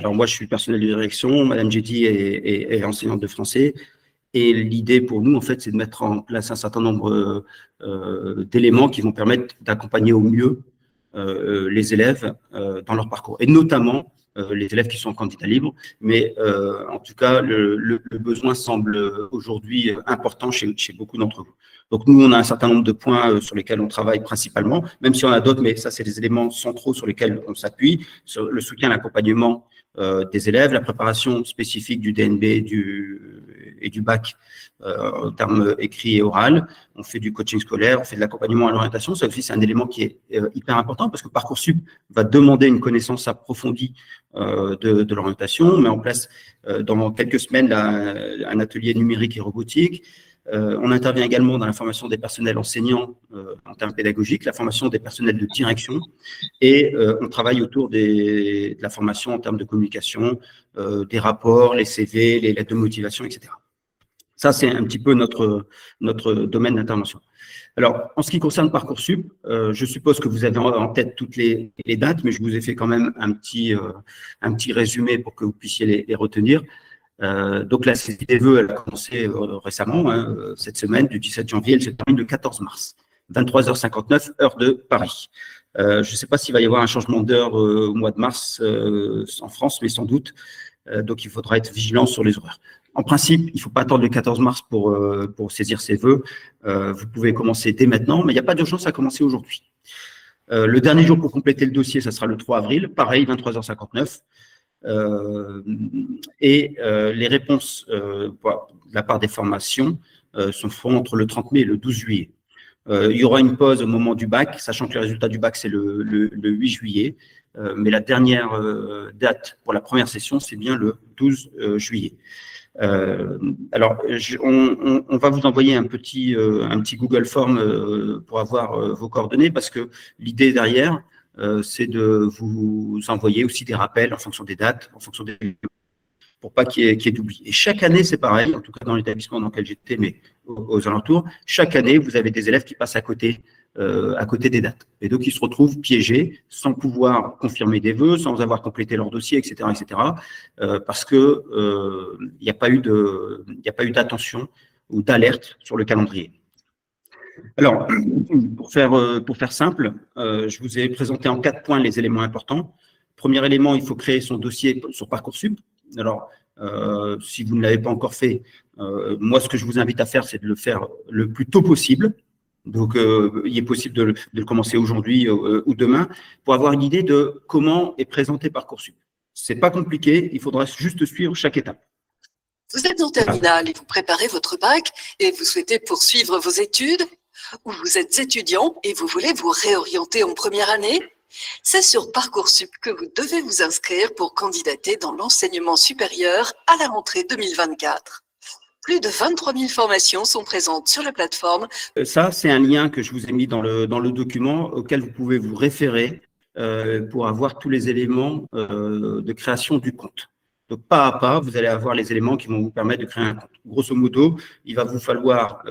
Alors moi, je suis personnel de direction, Madame Jetty est enseignante de français. Et l'idée pour nous, en fait, c'est de mettre en place un certain nombre d'éléments qui vont permettre d'accompagner au mieux les élèves dans leur parcours. Et notamment les élèves qui sont candidats libres. Mais en tout cas, le besoin semble aujourd'hui important chez beaucoup d'entre vous. Donc nous, on a un certain nombre de points sur lesquels on travaille principalement, même si on a d'autres, mais ça, c'est des éléments centraux sur lesquels on s'appuie, sur le soutien à l'accompagnement des élèves, la préparation spécifique du DNB et du bac en termes écrits et oral. On fait du coaching scolaire, on fait de l'accompagnement à l'orientation. Ça aussi, c'est un élément qui est hyper important parce que Parcoursup va demander une connaissance approfondie de l'orientation. On met en place dans quelques semaines un atelier numérique et robotique. On intervient également dans la formation des personnels enseignants en termes pédagogiques, la formation des personnels de direction et on travaille autour de la formation en termes de communication, des rapports, les CV, les lettres de motivation, etc. Ça, c'est un petit peu notre domaine d'intervention. Alors, en ce qui concerne Parcoursup, je suppose que vous avez en tête toutes les dates, mais je vous ai fait quand même un petit résumé pour que vous puissiez les retenir. Donc la saisie des vœux, elle a commencé récemment, cette semaine, du 17 janvier, elle se termine le 14 mars, 23h59, heure de Paris. Je ne sais pas s'il va y avoir un changement d'heure au mois de mars en France, mais sans doute. Donc il faudra être vigilant sur les horaires. En principe, il ne faut pas attendre le 14 mars pour saisir ses vœux. Vous pouvez commencer dès maintenant, mais il n'y a pas d'urgence à commencer aujourd'hui. Le dernier jour pour compléter le dossier, ça sera le 3 avril, pareil, 23h59. Les réponses de la part des formations sont faites entre le 30 mai et le 12 juillet. Il y aura une pause au moment du bac, sachant que le résultat du bac, c'est le 8 juillet. Mais la dernière date pour la première session, c'est bien le 12 juillet. Alors, on va vous envoyer un petit Google Form pour avoir vos coordonnées, parce que l'idée derrière, c'est de vous envoyer aussi des rappels en fonction des dates, en fonction des pour pas qu'il y ait d'oubli. Et chaque année, c'est pareil, en tout cas dans l'établissement dans lequel j'étais, mais aux alentours, chaque année, vous avez des élèves qui passent à côté des dates. Et donc, ils se retrouvent piégés, sans pouvoir confirmer des vœux, sans avoir complété leur dossier, etc., parce que il n'y a pas eu d'attention ou d'alerte sur le calendrier. Alors, pour faire simple, je vous ai présenté en 4 points les éléments importants. Premier élément, il faut créer son dossier sur Parcoursup. Alors, si vous ne l'avez pas encore fait, moi, ce que je vous invite à faire, c'est de le faire le plus tôt possible. Donc, il est possible de le commencer aujourd'hui ou demain pour avoir une idée de comment est présenté Parcoursup. Ce n'est pas compliqué, il faudra juste suivre chaque étape. Vous êtes en terminale et vous préparez votre bac et vous souhaitez poursuivre vos études, ou vous êtes étudiant et vous voulez vous réorienter en première année. C'est sur Parcoursup que vous devez vous inscrire pour candidater dans l'enseignement supérieur à la rentrée 2024. Plus de 23 000 formations sont présentes sur la plateforme. Ça, c'est un lien que je vous ai mis dans le document auquel vous pouvez vous référer pour avoir tous les éléments de création du compte. Donc, pas à pas, vous allez avoir les éléments qui vont vous permettre de créer un compte. Grosso modo, il va vous falloir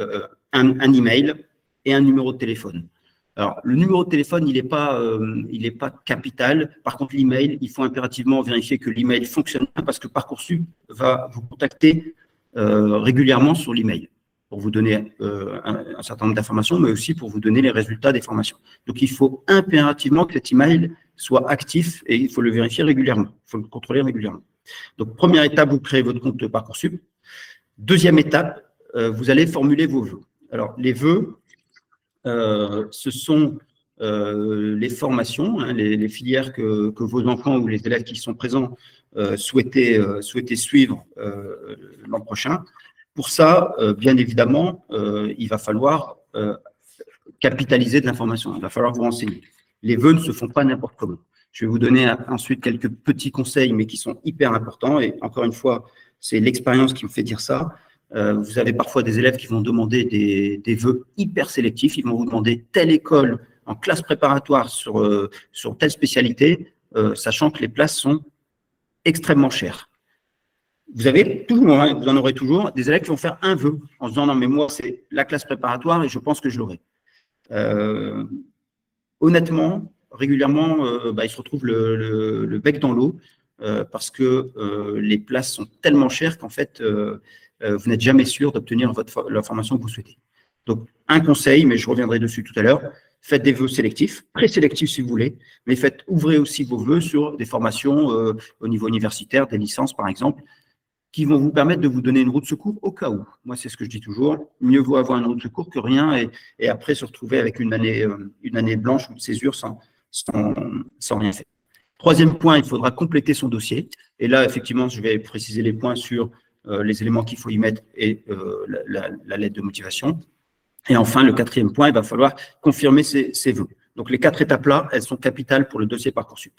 un email et un numéro de téléphone. Alors, le numéro de téléphone, il n'est pas capital. Par contre, l'email, il faut impérativement vérifier que l'email fonctionne parce que Parcoursup va vous contacter régulièrement sur l'email pour vous donner un certain nombre d'informations, mais aussi pour vous donner les résultats des formations. Donc, il faut impérativement que cet email soit actif et il faut le vérifier régulièrement. Il faut le contrôler régulièrement. Donc, première étape, vous créez votre compte de Parcoursup. Deuxième étape, vous allez formuler vos vœux. Alors, les vœux, ce sont les formations, hein, les filières que vos enfants ou les élèves qui sont présents souhaitaient suivre l'an prochain. Pour ça, bien évidemment, il va falloir capitaliser de l'information, il va falloir vous renseigner. Les vœux ne se font pas n'importe comment. Je vais vous donner ensuite quelques petits conseils, mais qui sont hyper importants. Et encore une fois, c'est l'expérience qui me fait dire ça. Vous avez parfois des élèves qui vont demander des vœux hyper sélectifs. Ils vont vous demander telle école en classe préparatoire sur telle spécialité, sachant que les places sont extrêmement chères. Vous avez toujours, hein, vous en aurez toujours, des élèves qui vont faire un vœu en se disant non, mais moi, c'est la classe préparatoire et je pense que je l'aurai. Honnêtement, régulièrement, ils se retrouvent le bec dans l'eau parce que les places sont tellement chères qu'en fait, vous n'êtes jamais sûr d'obtenir la formation que vous souhaitez. Donc, un conseil, mais je reviendrai dessus tout à l'heure, faites des vœux sélectifs, très sélectifs si vous voulez, mais ouvrez aussi vos vœux sur des formations au niveau universitaire, des licences par exemple, qui vont vous permettre de vous donner une roue de secours au cas où. Moi, c'est ce que je dis toujours, mieux vaut avoir une roue de secours que rien et après se retrouver avec une année blanche ou de césure sans rien faire. Troisième point, il faudra compléter son dossier. Et là, effectivement, je vais préciser les points sur les éléments qu'il faut y mettre et la lettre de motivation. Et enfin, le quatrième point, il va falloir confirmer ses vœux. Donc, les 4 étapes-là, elles sont capitales pour le dossier Parcoursup.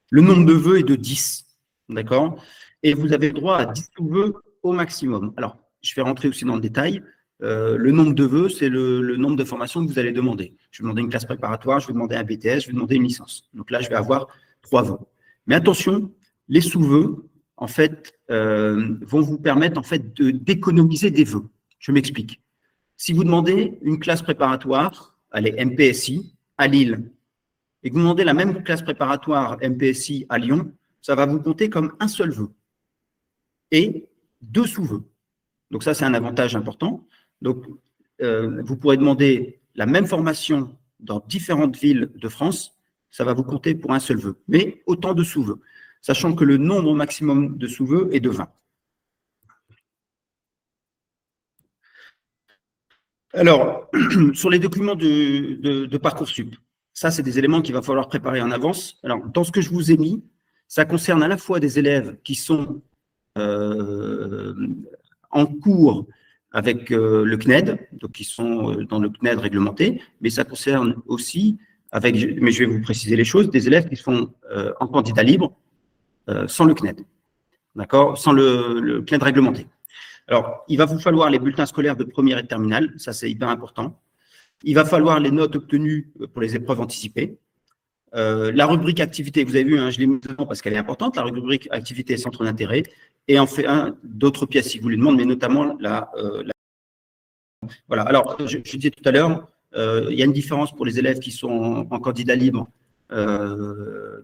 Le nombre de vœux est de 10, d'accord? Et vous avez droit à 10 vœux au maximum. Alors, je vais rentrer aussi dans le détail. Le nombre de vœux, c'est le nombre de formations que vous allez demander. Je vais demander une classe préparatoire, je vais demander un BTS, je vais demander une licence. Donc là, je vais avoir 3 vœux. Mais attention, les sous-vœux, en fait, vont vous permettre en fait, d'économiser des vœux. Je m'explique. Si vous demandez une classe préparatoire, allez, MPSI, à Lille, et que vous demandez la même classe préparatoire MPSI à Lyon, ça va vous compter comme un seul vœu et 2 sous-vœux. Donc ça, c'est un avantage important. Donc, vous pourrez demander la même formation dans différentes villes de France, ça va vous compter pour un seul vœu, mais autant de sous-vœux, sachant que le nombre maximum de sous-vœux est de 20. Alors, sur les documents de Parcoursup, ça, c'est des éléments qu'il va falloir préparer en avance. Alors, dans ce que je vous ai mis, ça concerne à la fois des élèves qui sont en cours avec le CNED, donc qui sont dans le CNED réglementé, mais ça concerne aussi, mais je vais vous préciser les choses, des élèves qui sont en candidat libre sans le CNED, d'accord, sans le CNED réglementé. Alors, il va vous falloir les bulletins scolaires de première et de terminale, ça c'est hyper important. Il va falloir les notes obtenues pour les épreuves anticipées. La rubrique activité, vous avez vu, hein, je l'ai mis dedans parce qu'elle est importante, la rubrique activité et centre d'intérêt, et en fait d'autres pièces si vous les demandez, mais notamment Voilà, alors je disais tout à l'heure, il y a une différence pour les élèves qui sont en candidat libre,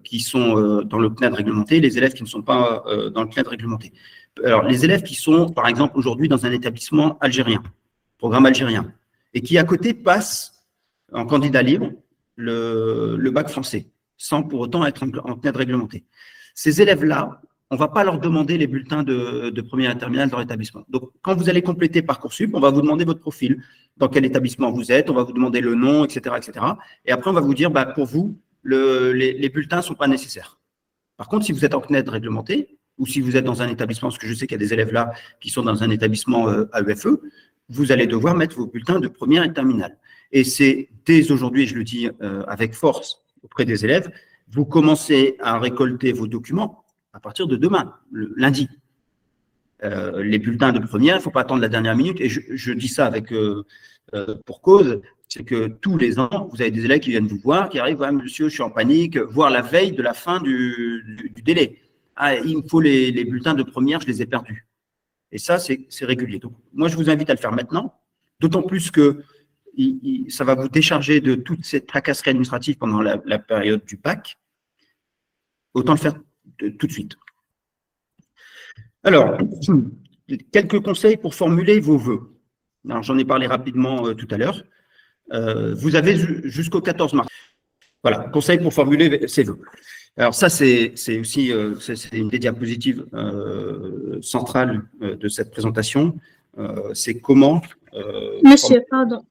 qui sont dans le CNED réglementé, les élèves qui ne sont pas dans le CNED réglementé. Alors, les élèves qui sont, par exemple, aujourd'hui dans un établissement algérien, programme algérien, et qui à côté passent en candidat libre le bac français, sans pour autant être en CNED réglementé. Ces élèves-là, on ne va pas leur demander les bulletins de première et terminale dans l'établissement. Donc, quand vous allez compléter Parcoursup, on va vous demander votre profil, dans quel établissement vous êtes, on va vous demander le nom, etc., etc. Et après, on va vous dire, bah, pour vous, les bulletins ne sont pas nécessaires. Par contre, si vous êtes en CNED réglementé, ou si vous êtes dans un établissement, parce que je sais qu'il y a des élèves là qui sont dans un établissement AEFE, vous allez devoir mettre vos bulletins de première et terminale. Et c'est dès aujourd'hui, je le dis avec force auprès des élèves, vous commencez à récolter vos documents à partir de demain, le lundi. Les bulletins de première, il ne faut pas attendre la dernière minute. Et je dis ça avec pour cause, c'est que tous les ans, vous avez des élèves qui viennent vous voir, qui arrivent, ouais, monsieur, je suis en panique, voire la veille de la fin du délai. Ah, il me faut les bulletins de première, je les ai perdus. Et ça, c'est régulier. Donc, moi, je vous invite à le faire maintenant, d'autant plus que ça va vous décharger de toute cette tracasserie administrative pendant la période du bac. Autant le faire tout de suite. Alors, quelques conseils pour formuler vos vœux. Alors, j'en ai parlé rapidement tout à l'heure. Vous avez jusqu'au 14 mars. Voilà, conseil pour formuler ses vœux. Alors ça, c'est aussi c'est une des diapositives centrales de cette présentation. C'est comment… Monsieur, pardon.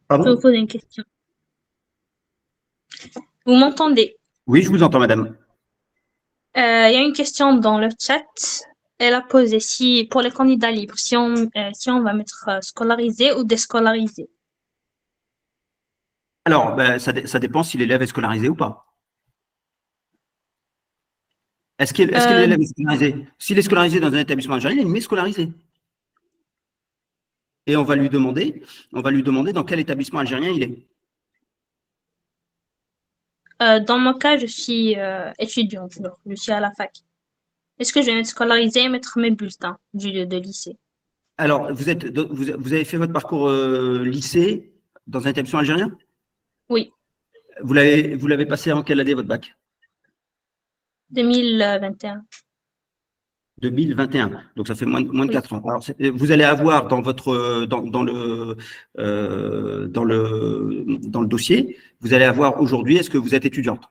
Pardon. Je vais vous poser une question. Vous m'entendez? Oui, je vous entends, madame. Il y a une question dans le chat. Elle a posé si pour les candidats libres, si on va mettre scolarisé ou déscolarisé. Alors, ben, ça dépend si l'élève est scolarisé ou pas. Est-ce que l'élève est scolarisé? S'il est scolarisé dans un établissement algérien, il est scolarisé. Et on va lui demander dans quel établissement algérien il est. Dans mon cas, je suis étudiante, je suis à la fac. Est-ce que je vais être scolarisée et mettre mes bulletins de lycée? Alors, vous avez fait votre parcours lycée dans un établissement algérien? Oui. Vous l'avez passé en quelle année, votre bac? 2021. 2021, donc ça fait moins de 4 ans. Alors, vous allez avoir dans votre dans le dossier, vous allez avoir aujourd'hui, est-ce que vous êtes étudiante?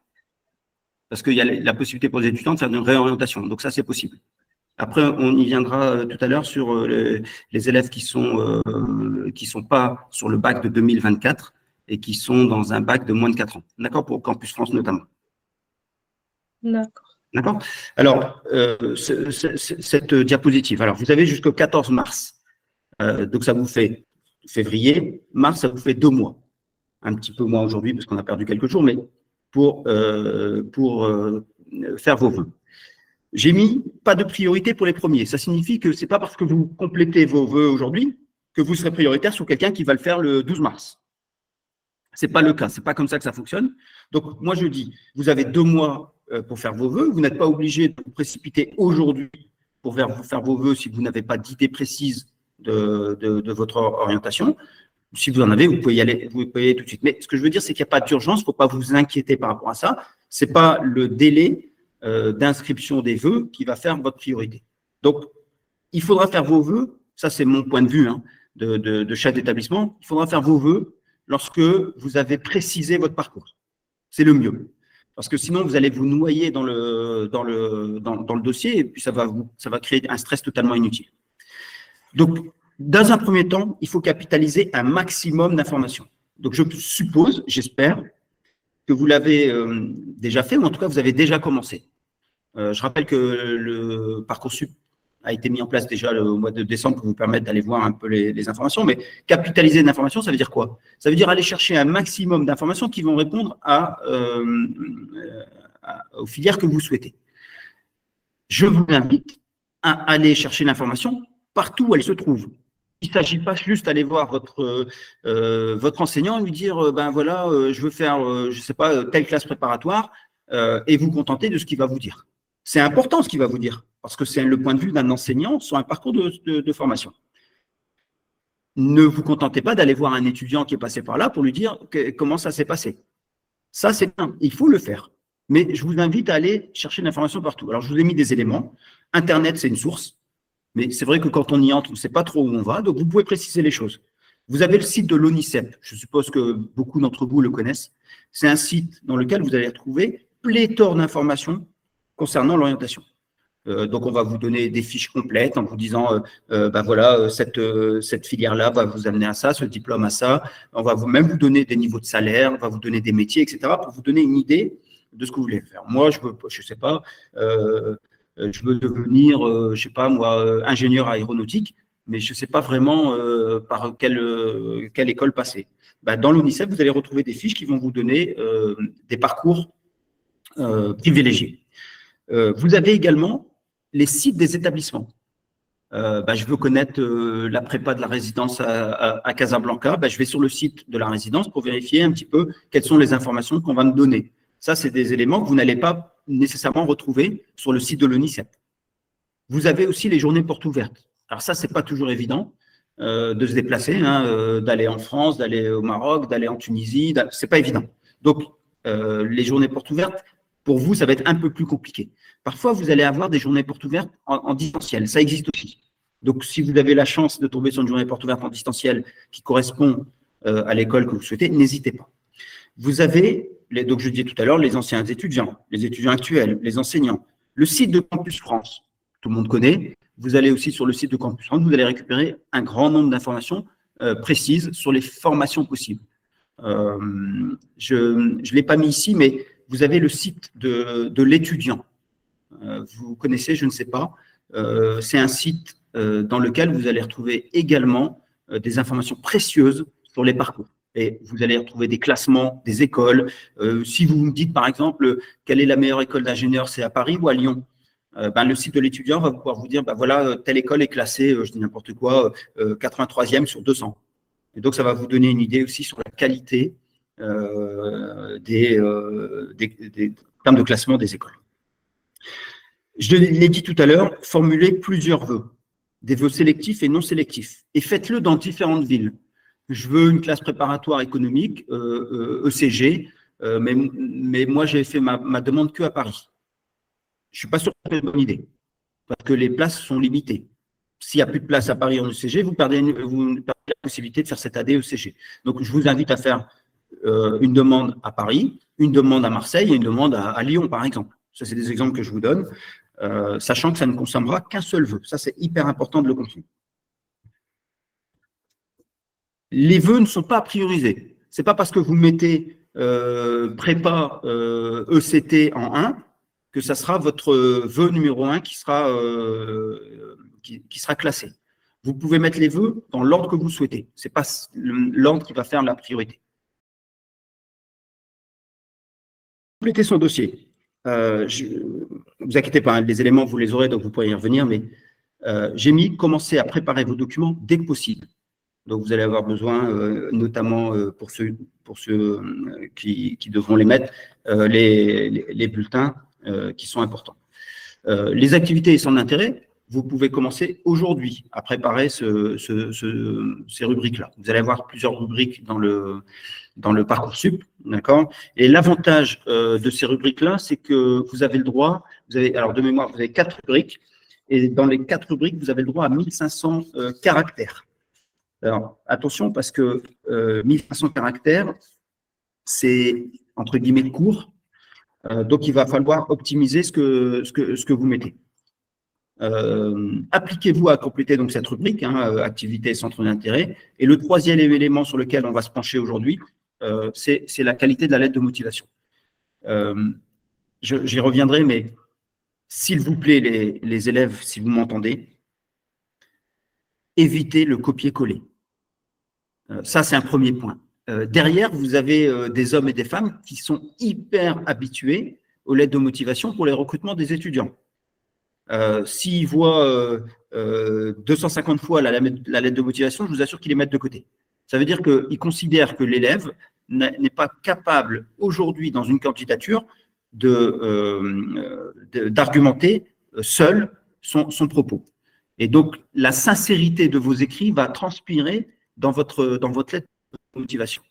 Parce qu'il y a la possibilité pour les étudiants de faire une réorientation, donc ça c'est possible. Après, on y viendra tout à l'heure sur les élèves qui sont pas sur le bac de 2024 et qui sont dans un bac de moins de 4 ans. D'accord? Pour Campus France notamment. D'accord. D'accord? Alors, cette diapositive, alors vous avez jusqu'au 14 mars. Donc, ça vous fait février, mars, ça vous fait 2 mois. Un petit peu moins aujourd'hui parce qu'on a perdu quelques jours, mais pour faire vos vœux. J'ai mis pas de priorité pour les premiers. Ça signifie que c'est pas parce que vous complétez vos vœux aujourd'hui que vous serez prioritaire sur quelqu'un qui va le faire le 12 mars. C'est pas le cas. C'est pas comme ça que ça fonctionne. Donc, moi, je dis, vous avez 2 mois pour faire vos vœux. Vous n'êtes pas obligé de vous précipiter aujourd'hui pour faire vos vœux si vous n'avez pas d'idée précise de votre orientation. Si vous en avez, vous pouvez y aller tout de suite. Mais ce que je veux dire, c'est qu'il n'y a pas d'urgence. Il ne faut pas vous inquiéter par rapport à ça. Ce n'est pas le délai d'inscription des vœux qui va faire votre priorité. Donc, il faudra faire vos vœux. Ça, c'est mon point de vue de chaque établissement. Il faudra faire vos vœux lorsque vous avez précisé votre parcours. C'est le mieux. Parce que sinon, vous allez vous noyer dans le dossier et puis ça va créer un stress totalement inutile. Donc, dans un premier temps, il faut capitaliser un maximum d'informations. Donc, je suppose, j'espère, que vous l'avez déjà fait ou en tout cas, vous avez déjà commencé. Je rappelle que le Parcoursup a été mis en place déjà au mois de décembre pour vous permettre d'aller voir un peu les informations. Mais capitaliser l'information, ça veut dire quoi? Ça veut dire aller chercher un maximum d'informations qui vont répondre aux filières que vous souhaitez. Je vous invite à aller chercher l'information partout où elle se trouve. Il ne s'agit pas juste d'aller voir votre enseignant et lui dire ben voilà, je veux faire, je sais pas, telle classe préparatoire et vous contenter de ce qu'il va vous dire. C'est important ce qu'il va vous dire, parce que c'est le point de vue d'un enseignant sur un parcours de formation. Ne vous contentez pas d'aller voir un étudiant qui est passé par là pour lui dire comment ça s'est passé. Ça, c'est bien, il faut le faire. Mais je vous invite à aller chercher l'information partout. Alors, je vous ai mis des éléments. Internet, c'est une source. Mais c'est vrai que quand on y entre, on ne sait pas trop où on va. Donc, vous pouvez préciser les choses. Vous avez le site de l'ONICEP. Je suppose que beaucoup d'entre vous le connaissent. C'est un site dans lequel vous allez retrouver pléthore d'informations concernant l'orientation. Donc, on va vous donner des fiches complètes en vous disant, ben voilà, cette filière-là va vous amener à ça, ce diplôme à ça. On va même vous donner des niveaux de salaire, on va vous donner des métiers, etc., pour vous donner une idée de ce que vous voulez faire. Moi, je sais pas, je veux devenir, je sais pas moi, ingénieur aéronautique, mais je sais pas vraiment par quelle école passer. Ben, dans l'ONICEP, vous allez retrouver des fiches qui vont vous donner des parcours privilégiés. Vous avez également les sites des établissements. Je veux connaître la prépa de la résidence à Casablanca. Je vais sur le site de la résidence pour vérifier un petit peu quelles sont les informations qu'on va me donner. Ça, c'est des éléments que vous n'allez pas nécessairement retrouver sur le site de l'ONICEP. Vous avez aussi les journées portes ouvertes. Alors ça, c'est pas toujours évident de se déplacer, d'aller en France, d'aller au Maroc, d'aller en Tunisie. C'est pas évident. Donc, les journées portes ouvertes, pour vous, ça va être un peu plus compliqué. Parfois, vous allez avoir des journées portes ouvertes en distanciel. Ça existe aussi. Donc, si vous avez la chance de tomber sur une journée porte ouverte en distanciel qui correspond à l'école que vous souhaitez, n'hésitez pas. Vous avez, donc je disais tout à l'heure, les anciens étudiants, les étudiants actuels, les enseignants. Le site de Campus France, tout le monde connaît. Vous allez aussi sur le site de Campus France, vous allez récupérer un grand nombre d'informations précises sur les formations possibles. Je ne l'ai pas mis ici, mais vous avez le site de l'étudiant. Vous connaissez, je ne sais pas. C'est un site dans lequel vous allez retrouver également des informations précieuses sur les parcours. Et vous allez retrouver des classements, des écoles. Si vous me dites, par exemple, quelle est la meilleure école d'ingénieur, c'est à Paris ou à Lyon, le site de l'étudiant va pouvoir vous dire, voilà, telle école est classée, je dis n'importe quoi, 83e sur 200. Et donc, ça va vous donner une idée aussi sur la qualité des termes de classement des écoles. Je l'ai dit tout à l'heure, formulez plusieurs vœux, des vœux sélectifs et non sélectifs, et faites-le dans différentes villes. Je veux une classe préparatoire économique, ECG, mais moi, j'ai fait ma demande que à Paris. je ne suis pas sûr que c'est une bonne idée, parce que les places sont limitées. S'il n'y a plus de place à Paris en ECG, vous perdez la possibilité de faire cette année ECG. Donc, je vous invite à faire une demande à Paris, une demande à Marseille et une demande à Lyon, par exemple. Ça, c'est des exemples que je vous donne, sachant que ça ne consommera qu'un seul vœu. Ça, c'est hyper important de le comprendre. Les vœux ne sont pas priorisés. Ce n'est pas parce que vous mettez prépa ECT en 1 que ça sera votre vœu numéro 1 qui sera classé. Vous pouvez mettre les vœux dans l'ordre que vous souhaitez. Ce n'est pas l'ordre qui va faire la priorité. Complétez son dossier. Vous inquiétez pas, hein, les éléments, vous les aurez, donc vous pourrez y revenir, mais j'ai mis « Commencez à préparer vos documents dès que possible ». Donc, vous allez avoir besoin, notamment pour ceux qui devront les mettre, les bulletins qui sont importants. Les activités et centres d'intérêt, vous pouvez commencer aujourd'hui à préparer ces rubriques-là. Vous allez avoir plusieurs rubriques dans le Parcoursup, d'accord? Et l'avantage de ces rubriques-là, c'est que vous avez le droit, alors de mémoire, vous avez 4 rubriques, et dans les 4 rubriques, vous avez le droit à 1500 caractères. Alors, attention, parce que 1500 caractères, c'est entre guillemets court, donc il va falloir optimiser ce que vous mettez. Appliquez-vous à compléter donc cette rubrique, hein, activité et centre d'intérêt. Et le troisième élément sur lequel on va se pencher aujourd'hui, c'est la qualité de la lettre de motivation. J'y reviendrai, mais s'il vous plaît, les élèves, si vous m'entendez, évitez le copier-coller. Ça, c'est un premier point. Derrière, vous avez des hommes et des femmes qui sont hyper habitués aux lettres de motivation pour les recrutements des étudiants. S'ils voient 250 fois la lettre de motivation, je vous assure qu'ils les mettent de côté. Ça veut dire qu'ils considèrent que l'élève n'est pas capable aujourd'hui dans une candidature d'argumenter seul son propos. Et donc, la sincérité de vos écrits va transpirer dans votre lettre de motivation.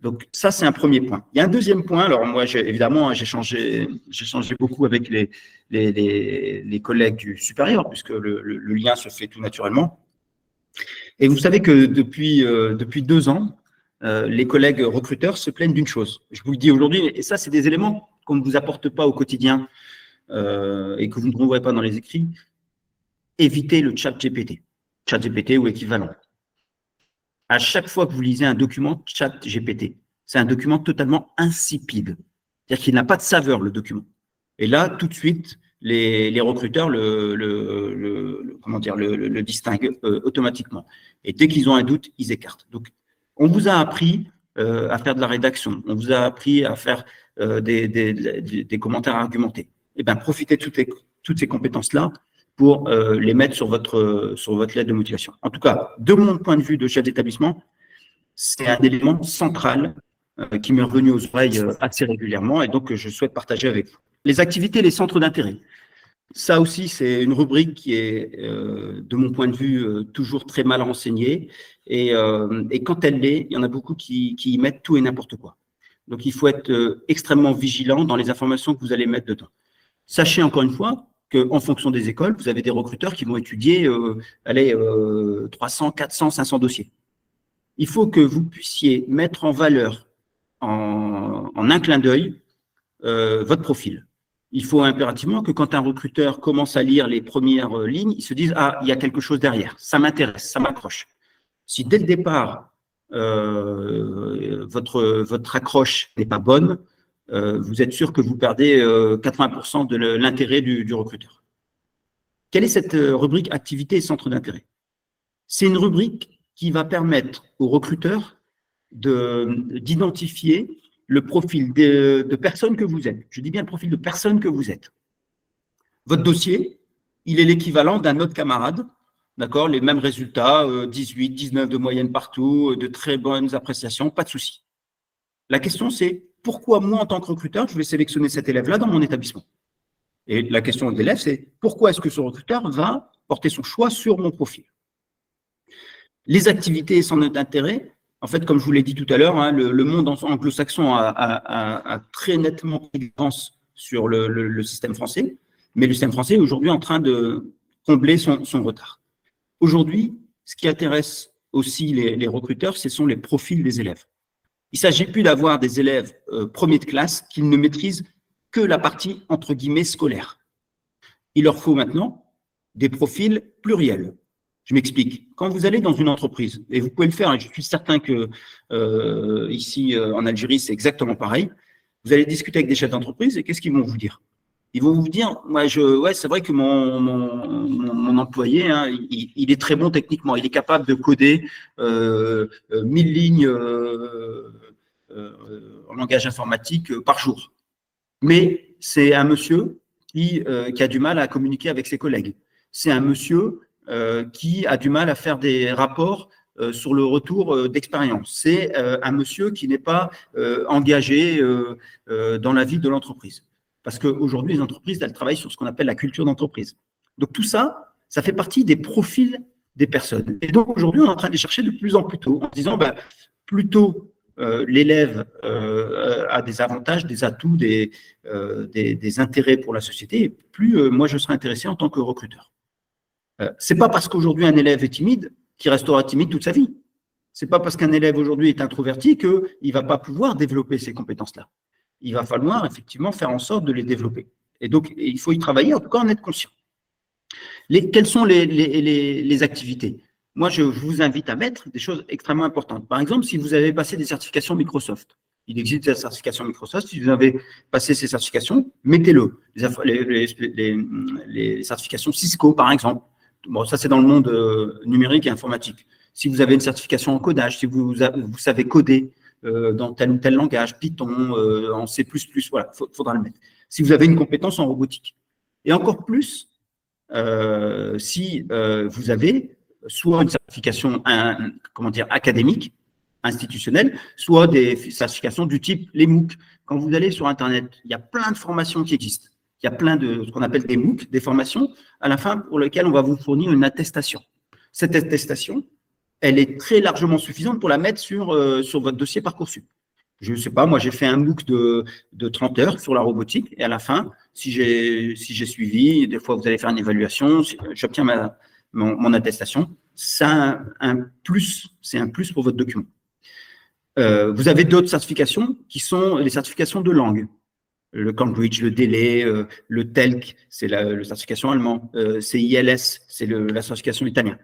Donc, ça, c'est un premier point. Il y a un deuxième point. Alors, moi, évidemment, j'ai changé beaucoup avec les collègues du supérieur, puisque le lien se fait tout naturellement. Et vous savez que depuis 2 ans, les collègues recruteurs se plaignent d'une chose. Je vous le dis aujourd'hui, et ça, c'est des éléments qu'on ne vous apporte pas au quotidien et que vous ne trouverez pas dans les écrits. Évitez le ChatGPT ou équivalent. À chaque fois que vous lisez un document ChatGPT, c'est un document totalement insipide. C'est-à-dire qu'il n'a pas de saveur, le document. Et là, tout de suite, les recruteurs le distinguent automatiquement. Et dès qu'ils ont un doute, ils écartent. Donc, on vous a appris à faire de la rédaction. On vous a appris à faire des commentaires argumentés. Eh bien, profitez de toutes ces compétences-là pour les mettre sur votre lettre de motivation. En tout cas, de mon point de vue de chef d'établissement, c'est un élément central qui m'est revenu aux oreilles assez régulièrement et donc je souhaite partager avec vous. Les activités, les centres d'intérêt. Ça aussi, c'est une rubrique qui est, de mon point de vue, toujours très mal renseignée. Et quand elle l'est, il y en a beaucoup qui y mettent tout et n'importe quoi. Donc, il faut être extrêmement vigilant dans les informations que vous allez mettre dedans. Sachez encore une fois qu'en fonction des écoles, vous avez des recruteurs qui vont étudier 300, 400, 500 dossiers. Il faut que vous puissiez mettre en valeur, en un clin d'œil, votre profil. Il faut impérativement que quand un recruteur commence à lire les premières lignes, il se dise « Ah, il y a quelque chose derrière, ça m'intéresse, ça m'accroche ». Si dès le départ, votre accroche n'est pas bonne, vous êtes sûr que vous perdez 80% de l'intérêt du recruteur. Quelle est cette rubrique activité et centre d'intérêt? C'est une rubrique qui va permettre aux recruteurs d'identifier le profil de personnes que vous êtes. Je dis bien le profil de personnes que vous êtes. Votre dossier, il est l'équivalent d'un autre camarade, d'accord? Les mêmes résultats, 18, 19 de moyenne partout, de très bonnes appréciations, pas de souci. La question, c'est pourquoi moi, en tant que recruteur, je vais sélectionner cet élève-là dans mon établissement? Et la question de l'élève, c'est pourquoi est-ce que ce recruteur va porter son choix sur mon profil? Les activités et centres d'intérêt, en fait, comme je vous l'ai dit tout à l'heure, hein, le monde anglo-saxon a très nettement pris d'avance sur le système français, Mais le système français est aujourd'hui en train de combler son retard. Aujourd'hui, ce qui intéresse aussi les recruteurs, ce sont les profils des élèves. Il ne s'agit plus d'avoir des élèves premiers de classe qui ne maîtrisent que la partie, entre guillemets, scolaire. Il leur faut maintenant des profils pluriels. Je m'explique. Quand vous allez dans une entreprise, et vous pouvez le faire, et je suis certain que ici en Algérie, c'est exactement pareil, vous allez discuter avec des chefs d'entreprise et qu'est-ce qu'ils vont vous dire? Ils vont vous dire, ouais, c'est vrai que mon employé, hein, il est très bon techniquement, il est capable de coder 1000 lignes en langage informatique par jour. Mais c'est un monsieur qui a du mal à communiquer avec ses collègues. C'est un monsieur qui a du mal à faire des rapports sur le retour d'expérience. C'est un monsieur qui n'est pas engagé dans la vie de l'entreprise. Parce qu'aujourd'hui, les entreprises, elles travaillent sur ce qu'on appelle la culture d'entreprise. Donc tout ça, ça fait partie des profils des personnes. Et donc aujourd'hui, on est en train de les chercher de plus en plus tôt, en disant, plus tôt l'élève a des avantages, des atouts, des intérêts pour la société, et plus moi je serai intéressé en tant que recruteur. C'est pas parce qu'aujourd'hui un élève est timide qu'il restera timide toute sa vie. C'est pas parce qu'un élève aujourd'hui est introverti qu'il va pas pouvoir développer ces compétences-là. Il va falloir effectivement faire en sorte de les développer. Et donc, il faut y travailler, en tout cas en être conscient. Quelles sont les activités? Moi, je vous invite à mettre des choses extrêmement importantes. Par exemple, si vous avez passé des certifications Microsoft, il existe des certifications Microsoft, si vous avez passé ces certifications, mettez-le. Les certifications Cisco, par exemple. Bon, ça, c'est dans le monde numérique et informatique. Si vous avez une certification en codage, si vous savez coder, dans tel ou tel langage, Python, en C++, voilà, faudra le mettre. Si vous avez une compétence en robotique. Et encore plus, si vous avez soit une certification académique, institutionnelle, soit des certifications du type les MOOC. Quand vous allez sur Internet, il y a plein de formations qui existent. Il y a plein de ce qu'on appelle des MOOC, des formations, à la fin pour lesquelles on va vous fournir une attestation. Cette attestation, elle est très largement suffisante pour la mettre sur votre dossier Parcoursup. Je ne sais pas, moi j'ai fait un MOOC de 30 heures sur la robotique et à la fin, si j'ai suivi, des fois vous allez faire une évaluation, j'obtiens mon attestation, c'est un plus pour votre document. Vous avez d'autres certifications qui sont les certifications de langue. Le Cambridge, le DELE, le TELC, c'est la certification allemand, c'est ILS, c'est la certification italienne.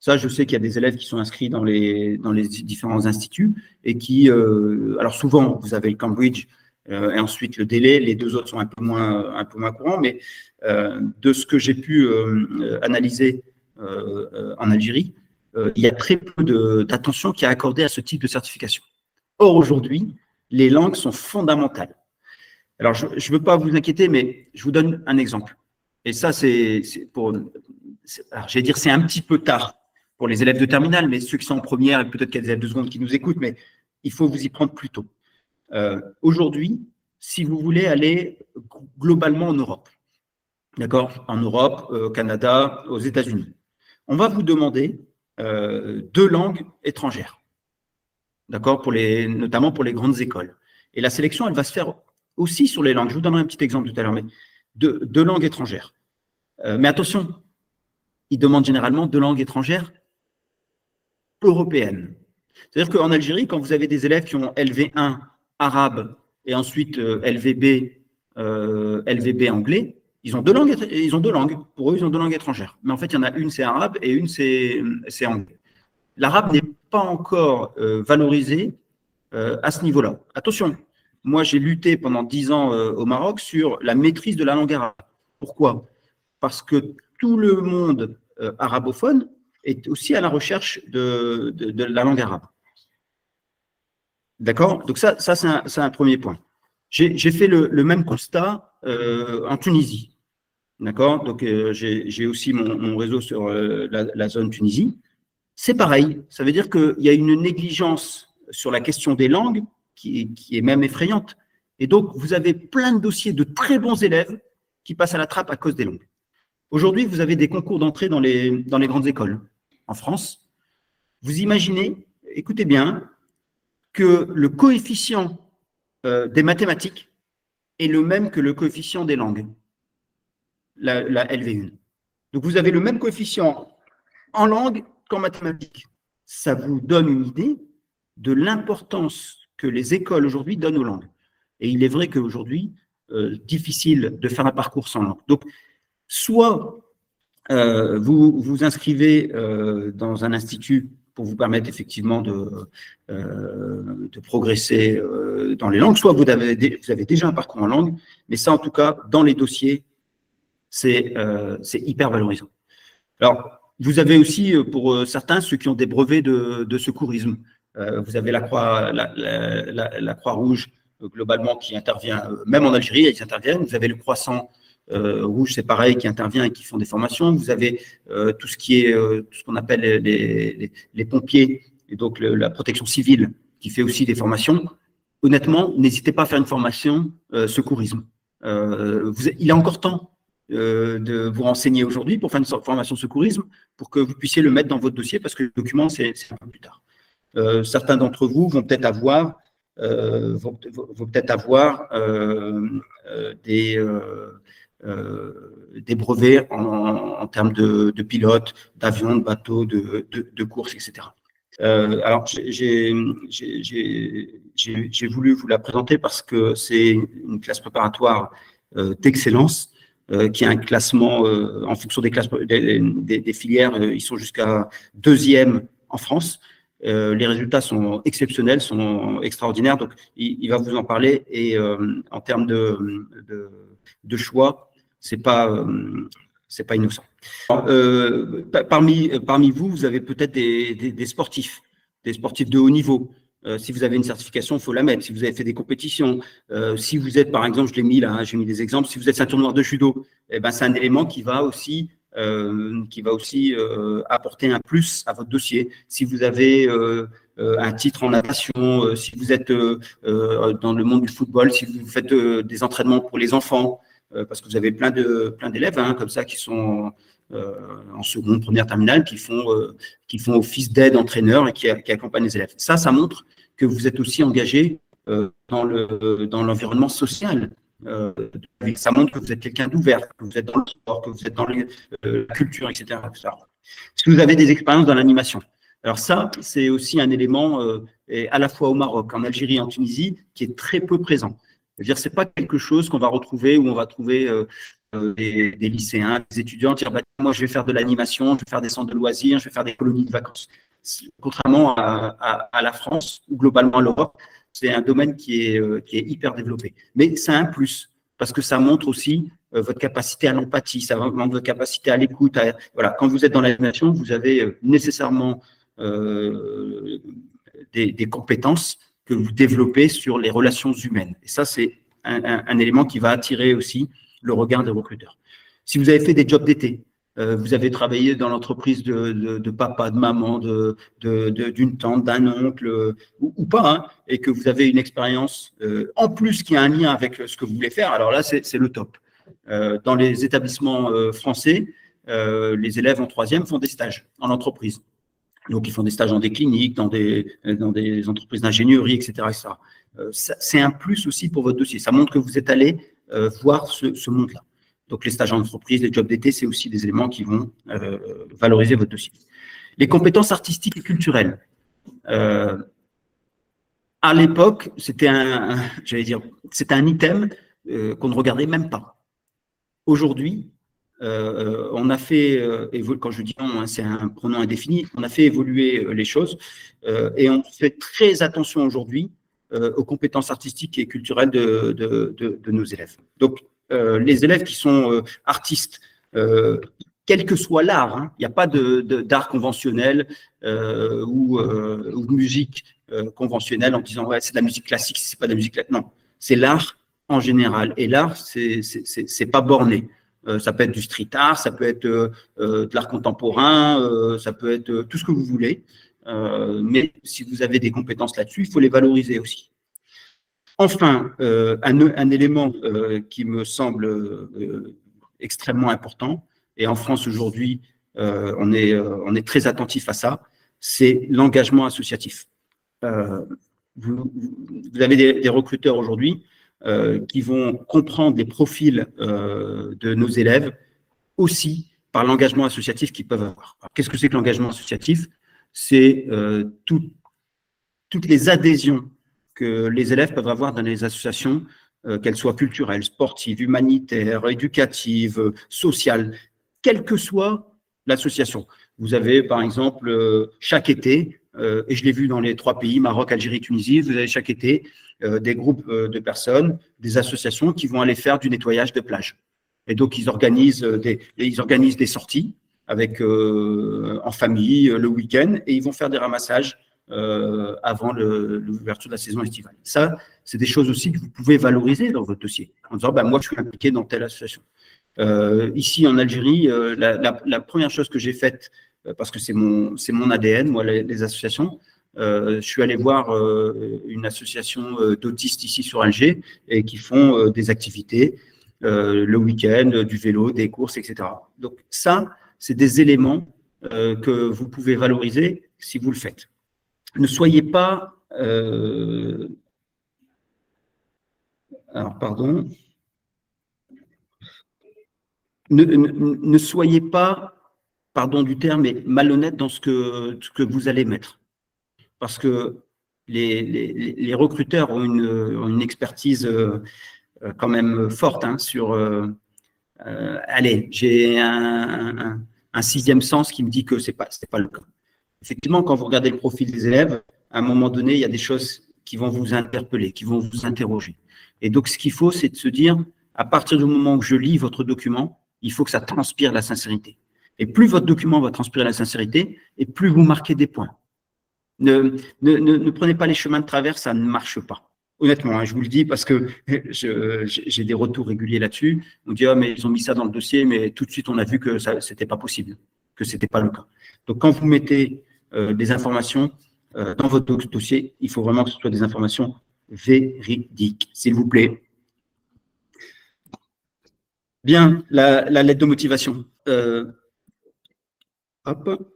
Ça, je sais qu'il y a des élèves qui sont inscrits dans les différents instituts et qui, alors souvent, vous avez le Cambridge et ensuite le DELE, les deux autres sont un peu moins courants, mais de ce que j'ai pu analyser en Algérie, il y a très peu d'attention qui est accordée à ce type de certification. Or, aujourd'hui, les langues sont fondamentales. Alors, je ne veux pas vous inquiéter, mais je vous donne un exemple. Et ça, c'est un petit peu tard pour les élèves de terminale, mais ceux qui sont en première, et peut-être qu'il y a des élèves de seconde qui nous écoutent, mais il faut vous y prendre plus tôt. Aujourd'hui, si vous voulez aller globalement en Europe, d'accord, en Europe, au Canada, aux États-Unis, on va vous demander 2 langues étrangères, d'accord, notamment pour les grandes écoles. Et la sélection, elle va se faire aussi sur les langues. Je vous donnerai un petit exemple tout à l'heure, mais 2 langues étrangères. Mais attention, ils demandent généralement 2 langues étrangères européennes. C'est-à-dire qu'en Algérie, quand vous avez des élèves qui ont LV1 arabe et ensuite LVB anglais, ils ont 2 langues. Pour eux, ils ont 2 langues étrangères. Mais en fait, il y en a une, c'est arabe et une, c'est anglais. L'arabe n'est pas encore valorisé à ce niveau-là. Attention, moi, j'ai lutté pendant 10 ans au Maroc sur la maîtrise de la langue arabe. Pourquoi? Parce que tout le monde arabophone est aussi à la recherche de la langue arabe. D'accord? Donc ça c'est un premier point. J'ai fait le même constat en Tunisie. D'accord? Donc j'ai aussi mon réseau sur la zone Tunisie. C'est pareil. Ça veut dire qu'il y a une négligence sur la question des langues qui est même effrayante. Et donc, vous avez plein de dossiers de très bons élèves qui passent à la trappe à cause des langues. Aujourd'hui, vous avez des concours d'entrée dans les grandes écoles en France. Vous imaginez, écoutez bien, que le coefficient des mathématiques est le même que le coefficient des langues. la LV1. Donc, vous avez le même coefficient en langue qu'en mathématiques. Ça vous donne une idée de l'importance que les écoles aujourd'hui donnent aux langues. Et il est vrai qu'aujourd'hui, difficile de faire un parcours sans langue. Donc, soit vous vous inscrivez dans un institut pour vous permettre effectivement de progresser dans les langues, soit vous avez déjà un parcours en langue, mais ça, en tout cas, dans les dossiers, c'est hyper valorisant. Alors, vous avez aussi, pour certains, ceux qui ont des brevets de secourisme. Vous avez la Croix-Rouge, globalement, qui intervient, même en Algérie, ils interviennent. Vous avez le Croissant Rouge, c'est pareil, qui intervient et qui font des formations. Vous avez tout ce qui est, tout ce qu'on appelle les pompiers, et donc la protection civile, qui fait aussi des formations. Honnêtement, n'hésitez pas à faire une formation secourisme. Il est encore temps de vous renseigner aujourd'hui pour faire une formation secourisme, pour que vous puissiez le mettre dans votre dossier, parce que le document, c'est un peu plus tard. Certains d'entre vous vont peut-être avoir, des brevets en termes de pilote, d'avion, de bateau, de course, etc. Alors, j'ai voulu vous la présenter parce que c'est une classe préparatoire d'excellence, qui a un classement en fonction des classes, des filières, ils sont jusqu'à 2e en France. Les résultats sont exceptionnels, sont extraordinaires, donc il va vous en parler. Et en termes de choix, c'est pas innocent. Parmi vous, vous avez peut-être des sportifs de haut niveau. Si vous avez une certification, il faut la mettre. Si vous avez fait des compétitions, si vous êtes, par exemple, je l'ai mis là, hein, j'ai mis des exemples, si vous êtes ceinture noire de judo, eh ben, c'est un élément qui va aussi apporter un plus à votre dossier. Si vous avez un titre en natation, si vous êtes dans le monde du football, si vous faites des entraînements pour les enfants, parce que vous avez plein d'élèves hein, comme ça qui sont en seconde, première, terminale, qui font office d'aide entraîneur et qui accompagnent les élèves. Ça montre que vous êtes aussi engagé dans l'environnement social. Ça montre que vous êtes quelqu'un d'ouvert, que vous êtes dans le sport, que vous êtes dans la culture, etc. Si vous avez des expériences dans l'animation. Alors ça, c'est aussi un élément à la fois au Maroc, en Algérie et en Tunisie, qui est très peu présent. C'est-à-dire, c'est pas quelque chose qu'on va retrouver où on va trouver des lycéens, des étudiants dire bah, moi je vais faire de l'animation, je vais faire des centres de loisirs, je vais faire des colonies de vacances. Contrairement à la France ou globalement à l'Europe, c'est un domaine qui est hyper développé. Mais c'est un plus parce que ça montre aussi votre capacité à l'empathie, ça montre votre capacité à l'écoute. Voilà, quand vous êtes dans l'animation, vous avez nécessairement des compétences que vous développez sur les relations humaines. Et ça, c'est un élément qui va attirer aussi le regard des recruteurs. Si vous avez fait des jobs d'été, vous avez travaillé dans l'entreprise de papa, de maman, d'une tante, d'un oncle, ou pas, hein, et que vous avez une expérience en plus qui a un lien avec ce que vous voulez faire, alors là, c'est le top. Dans les établissements français, les élèves en 3e font des stages en entreprise. Donc, ils font des stages dans des cliniques, dans des entreprises d'ingénierie, etc. C'est un plus aussi pour votre dossier. Ça montre que vous êtes allé voir ce monde-là. Donc, les stages en entreprise, les jobs d'été, c'est aussi des éléments qui vont valoriser votre dossier. Les compétences artistiques et culturelles. À l'époque, c'était un item qu'on ne regardait même pas. Aujourd'hui, on a fait, quand je dis on, hein, c'est un pronom indéfini, on a fait évoluer les choses et on fait très attention aujourd'hui aux compétences artistiques et culturelles de nos élèves. Donc, les élèves qui sont artistes, quel que soit l'art, hein, il n'y a pas d'art conventionnel ou de musique conventionnelle en disant ouais, c'est de la musique classique, c'est pas de la musique classique. Non, c'est l'art en général. Et l'art, c'est pas borné. Ça peut être du street art, ça peut être de l'art contemporain, ça peut être tout ce que vous voulez. Mais si vous avez des compétences là-dessus, il faut les valoriser aussi. Enfin, un élément qui me semble extrêmement important, et en France aujourd'hui, on est très attentif à ça, c'est l'engagement associatif. Vous avez des recruteurs aujourd'hui qui vont comprendre les profils de nos élèves aussi par l'engagement associatif qu'ils peuvent avoir. Qu'est-ce que c'est que l'engagement associatif? C'est toutes les adhésions que les élèves peuvent avoir dans les associations, qu'elles soient culturelles, sportives, humanitaires, éducatives, sociales, quelle que soit l'association. Vous avez, par exemple, chaque été, et je l'ai vu dans les 3 pays, Maroc, Algérie, Tunisie, vous avez chaque été des groupes de personnes, des associations qui vont aller faire du nettoyage de plage. Et donc, ils organisent des sorties avec, en famille, le week-end, et ils vont faire des ramassages avant l'ouverture de la saison estivale. Ça, c'est des choses aussi que vous pouvez valoriser dans votre dossier, en disant, moi, je suis impliqué dans telle association. Ici, en Algérie, la première chose que j'ai faite, parce que c'est mon ADN, moi, les associations, je suis allé voir une association d'autistes ici sur Alger et qui font des activités le week-end, du vélo, des courses, etc. Donc ça, c'est des éléments que vous pouvez valoriser si vous le faites. Ne soyez pas... alors, pardon. Ne soyez pas, pardon du terme, mais malhonnête dans ce que vous allez mettre. Parce que les recruteurs ont une expertise quand même forte sur... allez, j'ai un 6e sens qui me dit que ce n'est pas le cas. Effectivement, quand vous regardez le profil des élèves, à un moment donné, il y a des choses qui vont vous interpeller, qui vont vous interroger. Et donc, ce qu'il faut, c'est de se dire, à partir du moment où je lis votre document, il faut que ça transpire la sincérité. Et plus votre document va transpirer la sincérité, et plus vous marquez des points. Ne prenez pas les chemins de travers, ça ne marche pas. Honnêtement, je vous le dis parce que j'ai des retours réguliers là-dessus. On dit, mais ils ont mis ça dans le dossier, mais tout de suite, on a vu que ce n'était pas possible, que ce n'était pas le cas. Donc, quand vous mettez des informations dans votre dossier, il faut vraiment que ce soit des informations véridiques, s'il vous plaît. Bien, la lettre de motivation. Hop.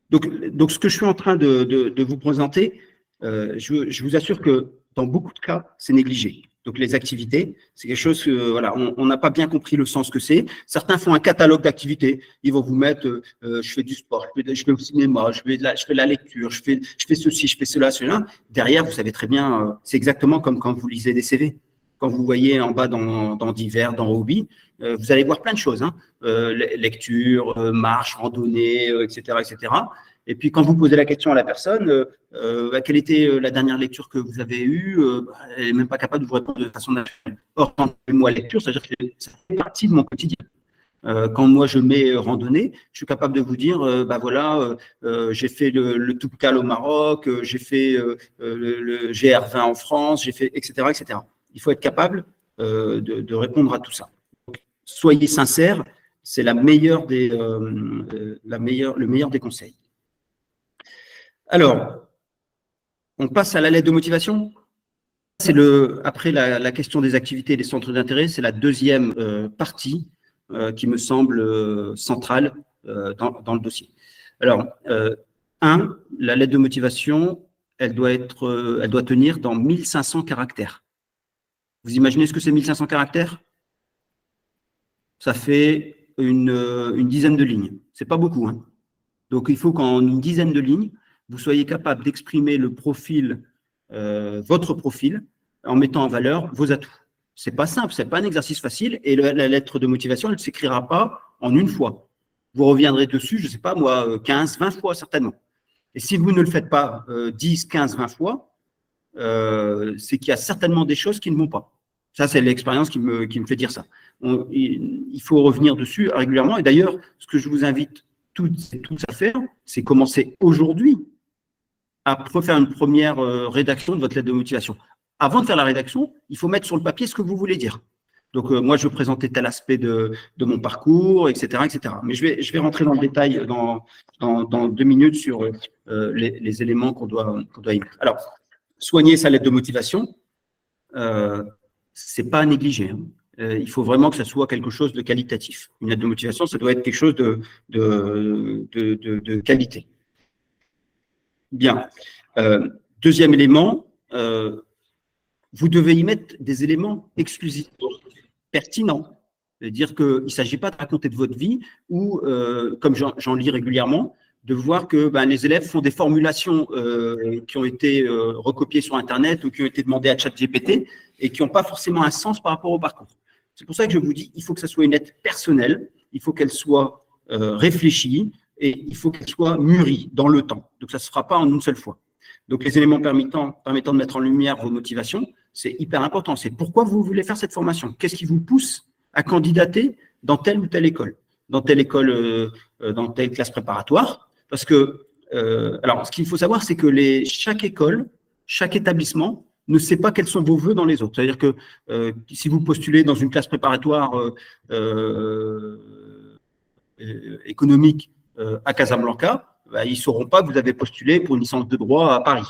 Donc, ce que je suis en train de vous présenter, je vous assure que dans beaucoup de cas, c'est négligé. Donc, les activités, c'est quelque chose que, voilà, on n'a pas bien compris le sens que c'est. Certains font un catalogue d'activités. Ils vont vous mettre, je fais du sport, je vais au cinéma, je fais de la lecture, je fais ceci, je fais cela, cela. Derrière, vous savez très bien, c'est exactement comme quand vous lisez des CV. Quand vous voyez en bas dans divers, dans hobby, vous allez voir plein de choses, lecture, marche, randonnée, etc., etc. Et puis, quand vous posez la question à la personne, quelle était la dernière lecture que vous avez eue, elle n'est même pas capable de vous répondre de façon naturelle. Or, quand le mot lecture, c'est-à-dire que ça fait partie de mon quotidien. Quand moi je mets randonnée, je suis capable de vous dire, j'ai fait le Toubkal au Maroc, j'ai fait le GR20 en France, j'ai fait, etc., etc. Il faut être capable de répondre à tout ça. Donc, soyez sincères, c'est le meilleur des conseils. Alors, on passe à la lettre de motivation. C'est après la question des activités et des centres d'intérêt, c'est la deuxième partie qui me semble centrale dans le dossier. Alors, la lettre de motivation, elle doit tenir dans 1500 caractères. Vous imaginez ce que c'est 1500 caractères? Ça fait une dizaine de lignes. C'est pas beaucoup. Donc, il faut qu'en une dizaine de lignes, vous soyez capable d'exprimer le profil, votre profil, en mettant en valeur vos atouts. C'est pas simple, c'est pas un exercice facile. Et la lettre de motivation, elle ne s'écrira pas en une fois. Vous reviendrez dessus, je ne sais pas moi, 15, 20 fois certainement. Et si vous ne le faites pas 10, 15, 20 fois, c'est qu'il y a certainement des choses qui ne vont pas. Ça, c'est l'expérience qui me fait dire ça. Il faut revenir dessus régulièrement. Et d'ailleurs, ce que je vous invite tous à faire, c'est commencer aujourd'hui à refaire une première rédaction de votre lettre de motivation. Avant de faire la rédaction, il faut mettre sur le papier ce que vous voulez dire. Donc, moi, je vais présenter tel aspect de mon parcours, etc., etc. Mais je vais rentrer dans le détail dans 2 minutes sur les éléments qu'on doit y mettre. Alors, soigner sa lettre de motivation, c'est pas à négliger. Il faut vraiment que ça soit quelque chose de qualitatif. Une lettre de motivation, ça doit être quelque chose de qualité. Bien. Deuxième élément, vous devez y mettre des éléments exclusifs, pertinents, Dire qu'il ne s'agit pas de raconter de votre vie ou, comme j'en lis régulièrement, de voir que les élèves font des formulations qui ont été recopiées sur Internet ou qui ont été demandées à ChatGPT et qui n'ont pas forcément un sens par rapport au parcours. C'est pour ça que je vous dis, il faut que ça soit une lettre personnelle, il faut qu'elle soit réfléchie et il faut qu'elle soit mûrie dans le temps. Donc, ça ne se fera pas en une seule fois. Donc, les éléments permettant de mettre en lumière vos motivations, c'est hyper important. C'est pourquoi vous voulez faire cette formation. Qu'est-ce qui vous pousse à candidater dans telle ou telle école, dans telle classe préparatoire. Parce que, alors, ce qu'il faut savoir, c'est que chaque école, chaque établissement ne sait pas quels sont vos vœux dans les autres. C'est-à-dire que si vous postulez dans une classe préparatoire économique à Casablanca, ils ne sauront pas que vous avez postulé pour une licence de droit à Paris.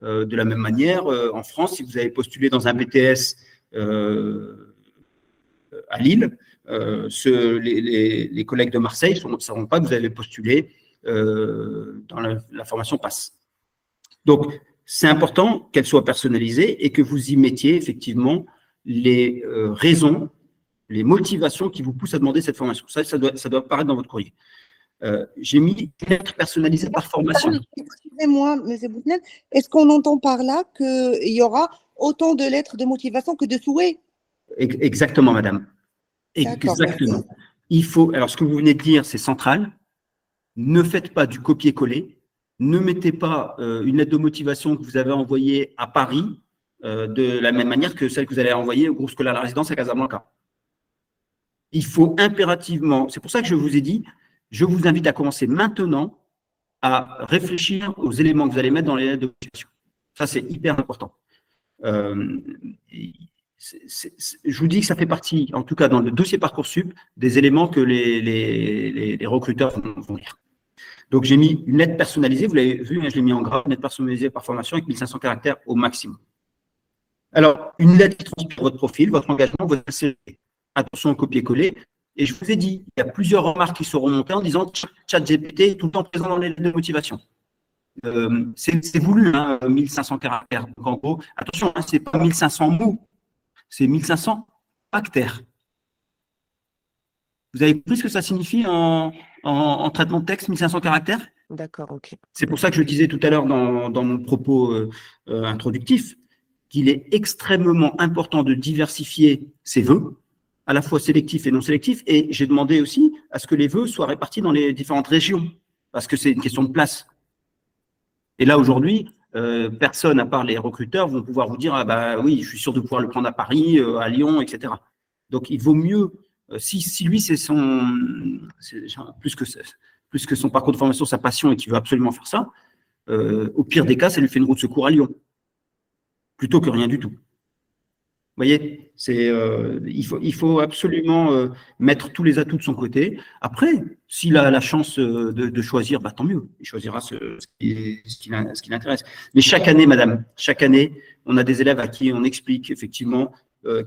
De la même manière, en France, si vous avez postulé dans un BTS à Lille, les collègues de Marseille ne sauront pas que vous avez postulé dans la formation PASS. Donc, c'est important qu'elle soit personnalisée et que vous y mettiez effectivement les raisons, les motivations qui vous poussent à demander cette formation. Ça doit apparaître dans votre courrier. J'ai mis une lettre personnalisée par formation. Excusez-moi, M. Boutnel, est-ce qu'on entend par là qu'il y aura autant de lettres de motivation que de souhaits? Exactement, madame. Exactement. Alors, ce que vous venez de dire, c'est central. Ne faites pas du copier-coller. Ne mettez pas une lettre de motivation que vous avez envoyée à Paris de la même manière que celle que vous allez envoyer au groupe scolaire de la résidence à Casablanca. Il faut impérativement, c'est pour ça que je vous ai dit, je vous invite à commencer maintenant à réfléchir aux éléments que vous allez mettre dans les lettres de motivation. Ça, c'est hyper important. Je vous dis que ça fait partie, en tout cas dans le dossier Parcoursup, des éléments que les recruteurs vont lire. Donc, j'ai mis une lettre personnalisée, vous l'avez vu, je l'ai mis en gras, une lettre personnalisée par formation avec 1500 caractères au maximum. Alors, une lettre qui transmet votre profil, votre engagement, votre CV. Attention au copier-coller. Et je vous ai dit, il y a plusieurs remarques qui seront montées en disant ChatGPT est tout le temps présent dans les lettres de motivation. C'est voulu, 1500 caractères. Donc, en gros, attention, ce n'est pas 1500 mots, c'est 1500 caractères. Vous avez compris ce que ça signifie en traitement de texte, 1500 caractères? D'accord, ok. C'est pour ça que je disais tout à l'heure dans mon propos introductif qu'il est extrêmement important de diversifier ses vœux, à la fois sélectifs et non sélectifs, et j'ai demandé aussi à ce que les vœux soient répartis dans les différentes régions, parce que c'est une question de place. Et là, aujourd'hui, personne, à part les recruteurs, vont pouvoir vous dire « Ah bah oui, je suis sûr de pouvoir le prendre à Paris, à Lyon, etc. » Donc, il vaut mieux, si lui, c'est plus que son parcours de formation, sa passion, et qu'il veut absolument faire ça, au pire des cas, ça lui fait une route de secours à Lyon, plutôt que rien du tout. Vous voyez, il faut absolument mettre tous les atouts de son côté. Après, s'il a la chance de choisir, bah, tant mieux. Il choisira ce qui l'intéresse. Mais chaque année, madame, chaque année, on a des élèves à qui on explique effectivement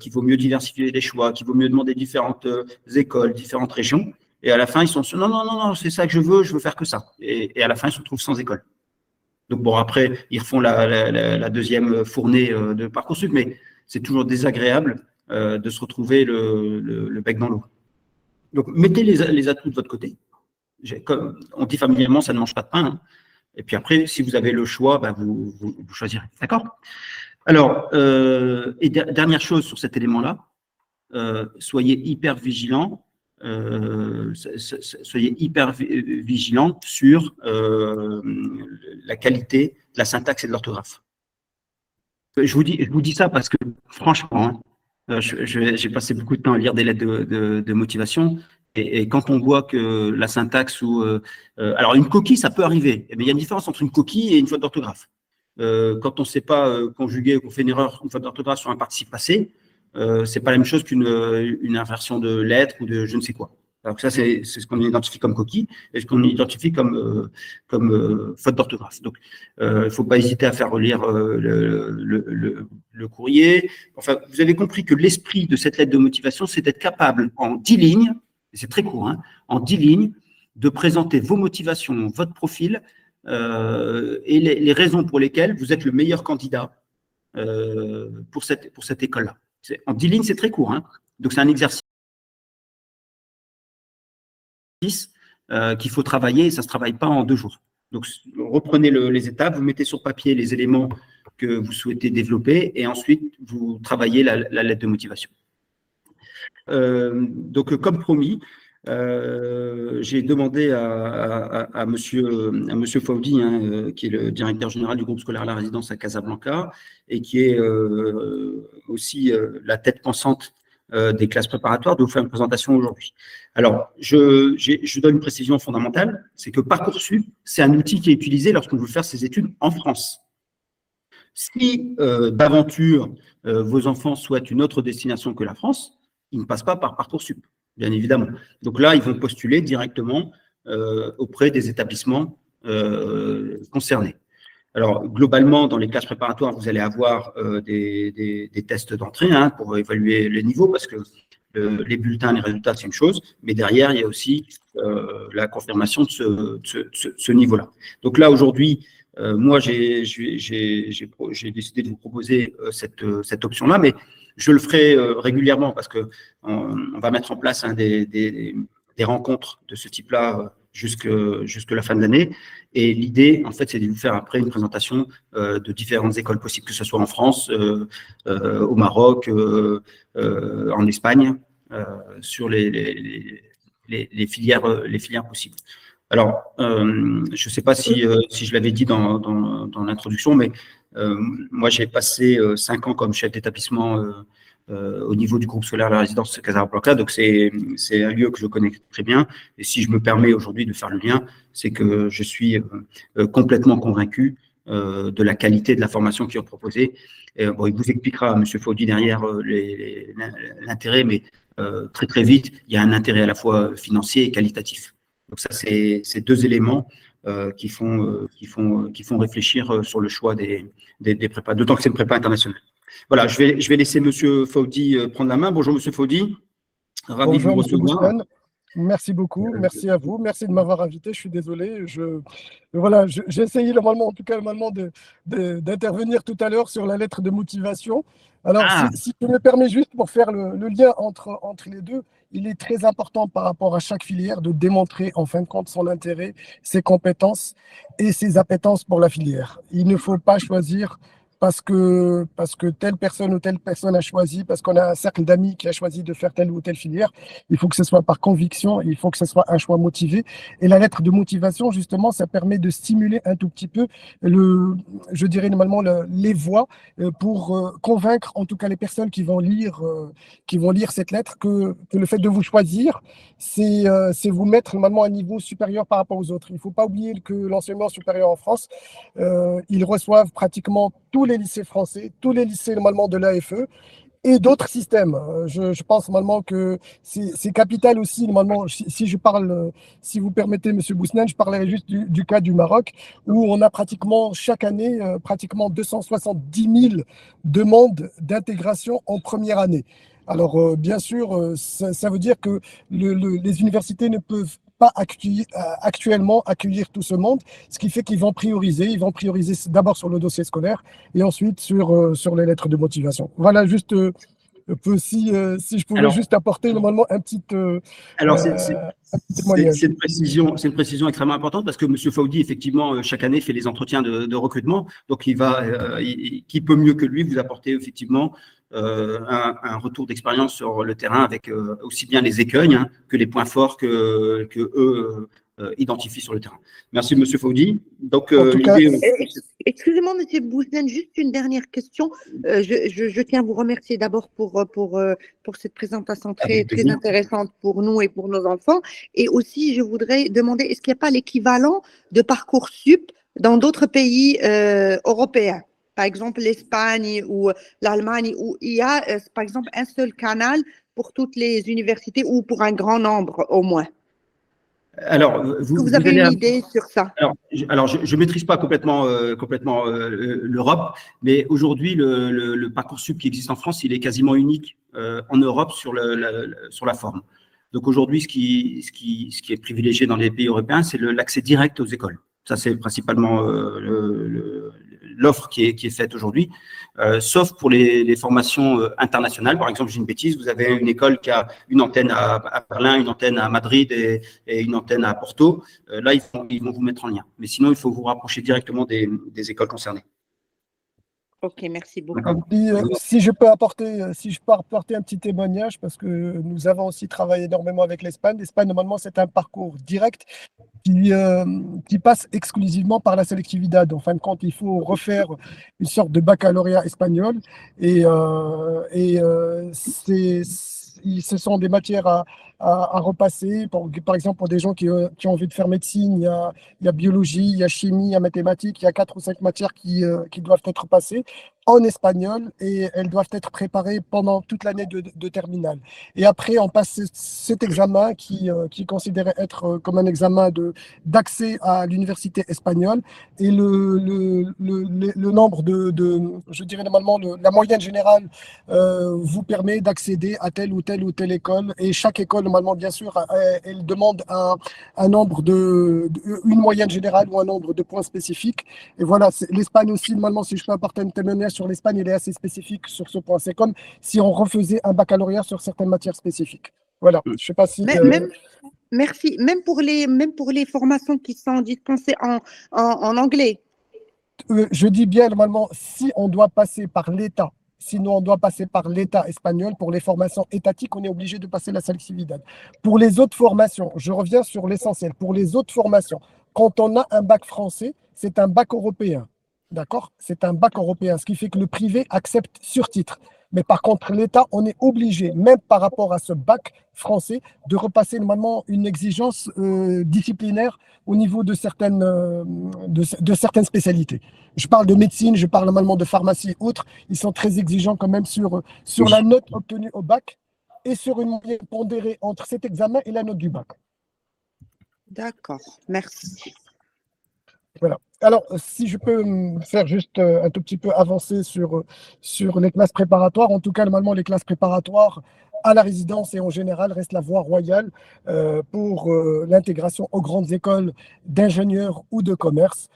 qu'il vaut mieux diversifier les choix, qu'il vaut mieux demander différentes écoles, différentes régions. Et à la fin, ils sont non, non, non, non, c'est ça que je veux faire que ça. Et à la fin, ils se retrouvent sans école. Donc bon, après, ils refont la deuxième fournée de Parcoursup, mais c'est toujours désagréable de se retrouver le bec dans l'eau. Donc, mettez les atouts de votre côté. Comme on dit familièrement, ça ne mange pas de pain. Hein. Et puis après, si vous avez le choix, bah, vous choisirez. D'accord? Alors, et dernière chose sur cet élément-là, soyez hyper vigilants. Soyez hyper vigilants sur la qualité de la syntaxe et de l'orthographe. Je vous dis ça parce que, franchement, j'ai passé beaucoup de temps à lire des lettres de motivation et quand on voit que la syntaxe ou… alors, une coquille, ça peut arriver, mais il y a une différence entre une coquille et une faute d'orthographe. Quand on ne sait pas conjuguer ou qu'on fait une faute d'orthographe sur un participe passé, c'est pas la même chose qu'une inversion de lettres ou de je ne sais quoi. Alors que ça, c'est ce qu'on identifie comme coquille et ce qu'on identifie comme faute d'orthographe. Donc, il ne faut pas hésiter à faire relire le courrier. Enfin, vous avez compris que l'esprit de cette lettre de motivation, c'est d'être capable, en 10 lignes, et c'est très court, hein, en 10 lignes, de présenter vos motivations, votre profil et les raisons pour lesquelles vous êtes le meilleur candidat pour cette école-là. En 10 lignes, c'est très court, hein, donc c'est un exercice. qu'il faut travailler, et ça ne se travaille pas en 2 jours. Donc, reprenez les étapes, vous mettez sur papier les éléments que vous souhaitez développer, et ensuite, vous travaillez la lettre de motivation. Donc, comme promis, j'ai demandé à monsieur Fawdi, qui est le directeur général du groupe scolaire La Résidence à Casablanca, et qui est aussi la tête pensante des classes préparatoires, de vous faire une présentation aujourd'hui. Alors, je donne une précision fondamentale, c'est que Parcoursup, c'est un outil qui est utilisé lorsqu'on veut faire ses études en France. Si d'aventure vos enfants souhaitent une autre destination que la France, ils ne passent pas par Parcoursup, bien évidemment. Donc là, ils vont postuler directement auprès des établissements concernés. Alors, globalement, dans les classes préparatoires, vous allez avoir des tests d'entrée pour évaluer les niveaux, parce que les bulletins, les résultats, c'est une chose, mais derrière, il y a aussi la confirmation de ce niveau-là. Donc là, aujourd'hui, moi, j'ai décidé de vous proposer cette option-là, mais je le ferai régulièrement, parce qu'on va mettre en place des rencontres de ce type-là jusque la fin de l'année. Et l'idée, en fait, c'est de vous faire après une présentation de différentes écoles possibles, que ce soit en France, au Maroc, en Espagne, sur les filières possibles. Alors, je ne sais pas si je l'avais dit dans l'introduction, mais moi, j'ai passé 5 ans comme chef d'établissement au niveau du groupe scolaire La Résidence Casablanca, donc c'est un lieu que je connais très bien. Et si je me permets aujourd'hui de faire le lien, c'est que je suis complètement convaincu de la qualité de la formation qui est proposée. Bon, il vous expliquera, M. Fawdi, derrière l'intérêt, mais très très vite, il y a un intérêt à la fois financier et qualitatif. Donc ça, c'est 2 éléments qui font réfléchir sur le choix des prépas, d'autant que c'est une prépa internationale. Voilà, je vais laisser M. Fawdi prendre la main. Bonjour, M. Fawdi. Ravi de vous recevoir. Merci beaucoup, merci à vous, merci de m'avoir invité. Je suis désolé, voilà, j'ai essayé normalement d'intervenir tout à l'heure sur la lettre de motivation. Alors, si tu me permets juste pour faire le lien entre les deux, il est très important par rapport à chaque filière de démontrer en fin de compte son intérêt, ses compétences et ses appétences pour la filière. Il ne faut pas choisir parce que telle personne ou telle personne a choisi, parce qu'on a un cercle d'amis qui a choisi de faire telle ou telle filière. Il faut que ce soit par conviction, il faut que ce soit un choix motivé. Et la lettre de motivation, justement, ça permet de stimuler un tout petit peu je dirais normalement les voix pour convaincre en tout cas les personnes qui vont lire cette lettre que le fait de vous choisir, c'est vous mettre normalement à un niveau supérieur par rapport aux autres. Il ne faut pas oublier que l'enseignement supérieur en France, ils reçoivent pratiquement tous les lycées français, tous les lycées normalement de l'AFE et d'autres systèmes. Je pense normalement que c'est capital aussi, normalement, si je parle, si vous permettez, M. Bousnane, je parlerai juste du cas du Maroc, où on a pratiquement chaque année, pratiquement 270 000 demandes d'intégration en première année. Alors, bien sûr, ça veut dire que les universités ne peuvent pas actuellement accueillir tout ce monde, ce qui fait qu'ils vont prioriser d'abord sur le dossier scolaire et ensuite sur les lettres de motivation. Voilà, juste si je pouvais juste apporter normalement un petit témoignage. C'est une précision extrêmement importante, parce que M. Fawdi, effectivement, chaque année fait les entretiens de recrutement, donc qui peut mieux que lui vous apporter effectivement un retour d'expérience sur le terrain, avec aussi bien les écueils que les points forts que eux identifient sur le terrain. Merci, M. Fawdi. Donc, excusez-moi, M. Bousnane, juste une dernière question. Je tiens à vous remercier d'abord pour cette présentation très intéressante pour nous et pour nos enfants. Et aussi, je voudrais demander, est-ce qu'il n'y a pas l'équivalent de Parcoursup dans d'autres pays européens? Par exemple, l'Espagne ou l'Allemagne, où il y a, par exemple, un seul canal pour toutes les universités, ou pour un grand nombre au moins. Alors, vous avez une idée sur ça? Alors, je ne maîtrise pas complètement l'Europe, mais aujourd'hui, le Parcoursup qui existe en France, il est quasiment unique en Europe sur la forme. Donc aujourd'hui, ce qui est privilégié dans les pays européens, c'est l'accès direct aux écoles. Ça, c'est principalement l'offre qui est faite aujourd'hui, sauf pour les formations internationales. Par exemple, j'ai une bêtise, vous avez une école qui a une antenne à Berlin, une antenne à Madrid et une antenne à Porto. Là, ils vont vous mettre en lien. Mais sinon, il faut vous rapprocher directement des écoles concernées. Ok, merci beaucoup. Et, si je peux apporter un petit témoignage, parce que nous avons aussi travaillé énormément avec l'Espagne. L'Espagne, normalement, c'est un parcours direct qui passe exclusivement par la selectividad. En fin de compte, il faut refaire une sorte de baccalauréat espagnol et ce sont des matières à repasser. Par exemple, pour des gens qui ont envie de faire médecine, il y a biologie, il y a chimie, il y a mathématiques, il y a 4 ou 5 matières qui doivent être passées en espagnol et elles doivent être préparées pendant toute l'année de terminale. Et après, on passe cet examen qui est considéré être comme un examen d'accès à l'université espagnole. Et le nombre je dirais normalement, la moyenne générale vous permet d'accéder à telle ou telle école. Et chaque école, normalement, bien sûr, elle demande un nombre une moyenne générale ou un nombre de points spécifiques. Et voilà, l'Espagne aussi, normalement, si je peux apporter un témoignage sur l'Espagne, elle est assez spécifique sur ce point. C'est comme si on refaisait un baccalauréat sur certaines matières spécifiques. Voilà, je ne sais pas si… Merci. Même pour les formations qui sont dispensées en anglais. Je dis bien, normalement, si on doit passer par l'État, sinon on doit passer par l'État espagnol, pour les formations étatiques, on est obligé de passer la selectividad. Pour les autres formations, je reviens sur l'essentiel, pour les autres formations, quand on a un bac français, c'est un bac européen. D'accord? C'est un bac européen, ce qui fait que le privé accepte sur titre. Mais par contre, l'État, on est obligé, même par rapport à ce bac français, de repasser normalement une exigence disciplinaire au niveau de certaines spécialités. Je parle de médecine, je parle normalement de pharmacie et autres. Ils sont très exigeants quand même sur la note obtenue au bac et sur une moyenne pondérée entre cet examen et la note du bac. D'accord, merci. Voilà. Alors, si je peux me faire juste un tout petit peu avancer sur les classes préparatoires, en tout cas, normalement, les classes préparatoires à la résidence et en général restent la voie royale pour l'intégration aux grandes écoles d'ingénieurs ou de commerce.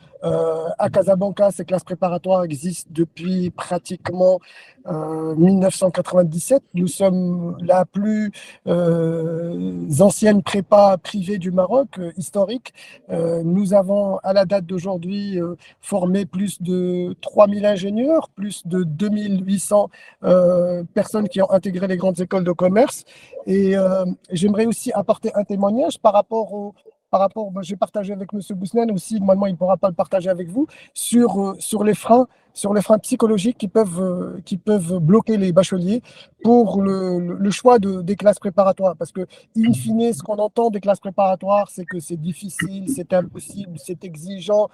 À Casablanca, ces classes préparatoires existent depuis pratiquement 1997. Nous sommes la plus ancienne prépa privée du Maroc, historique. Nous avons, à la date d'aujourd'hui, formé plus de 3000 ingénieurs, plus de 2800 personnes qui ont intégré les grandes écoles de commerce. Et j'aimerais aussi apporter un témoignage par rapport, j'ai partagé avec M. Boussnen aussi, normalement il ne pourra pas le partager avec vous, sur les freins psychologiques qui peuvent bloquer les bacheliers pour le choix des classes préparatoires. Parce que, in fine, ce qu'on entend des classes préparatoires, c'est que c'est difficile, c'est impossible, c'est exigeant.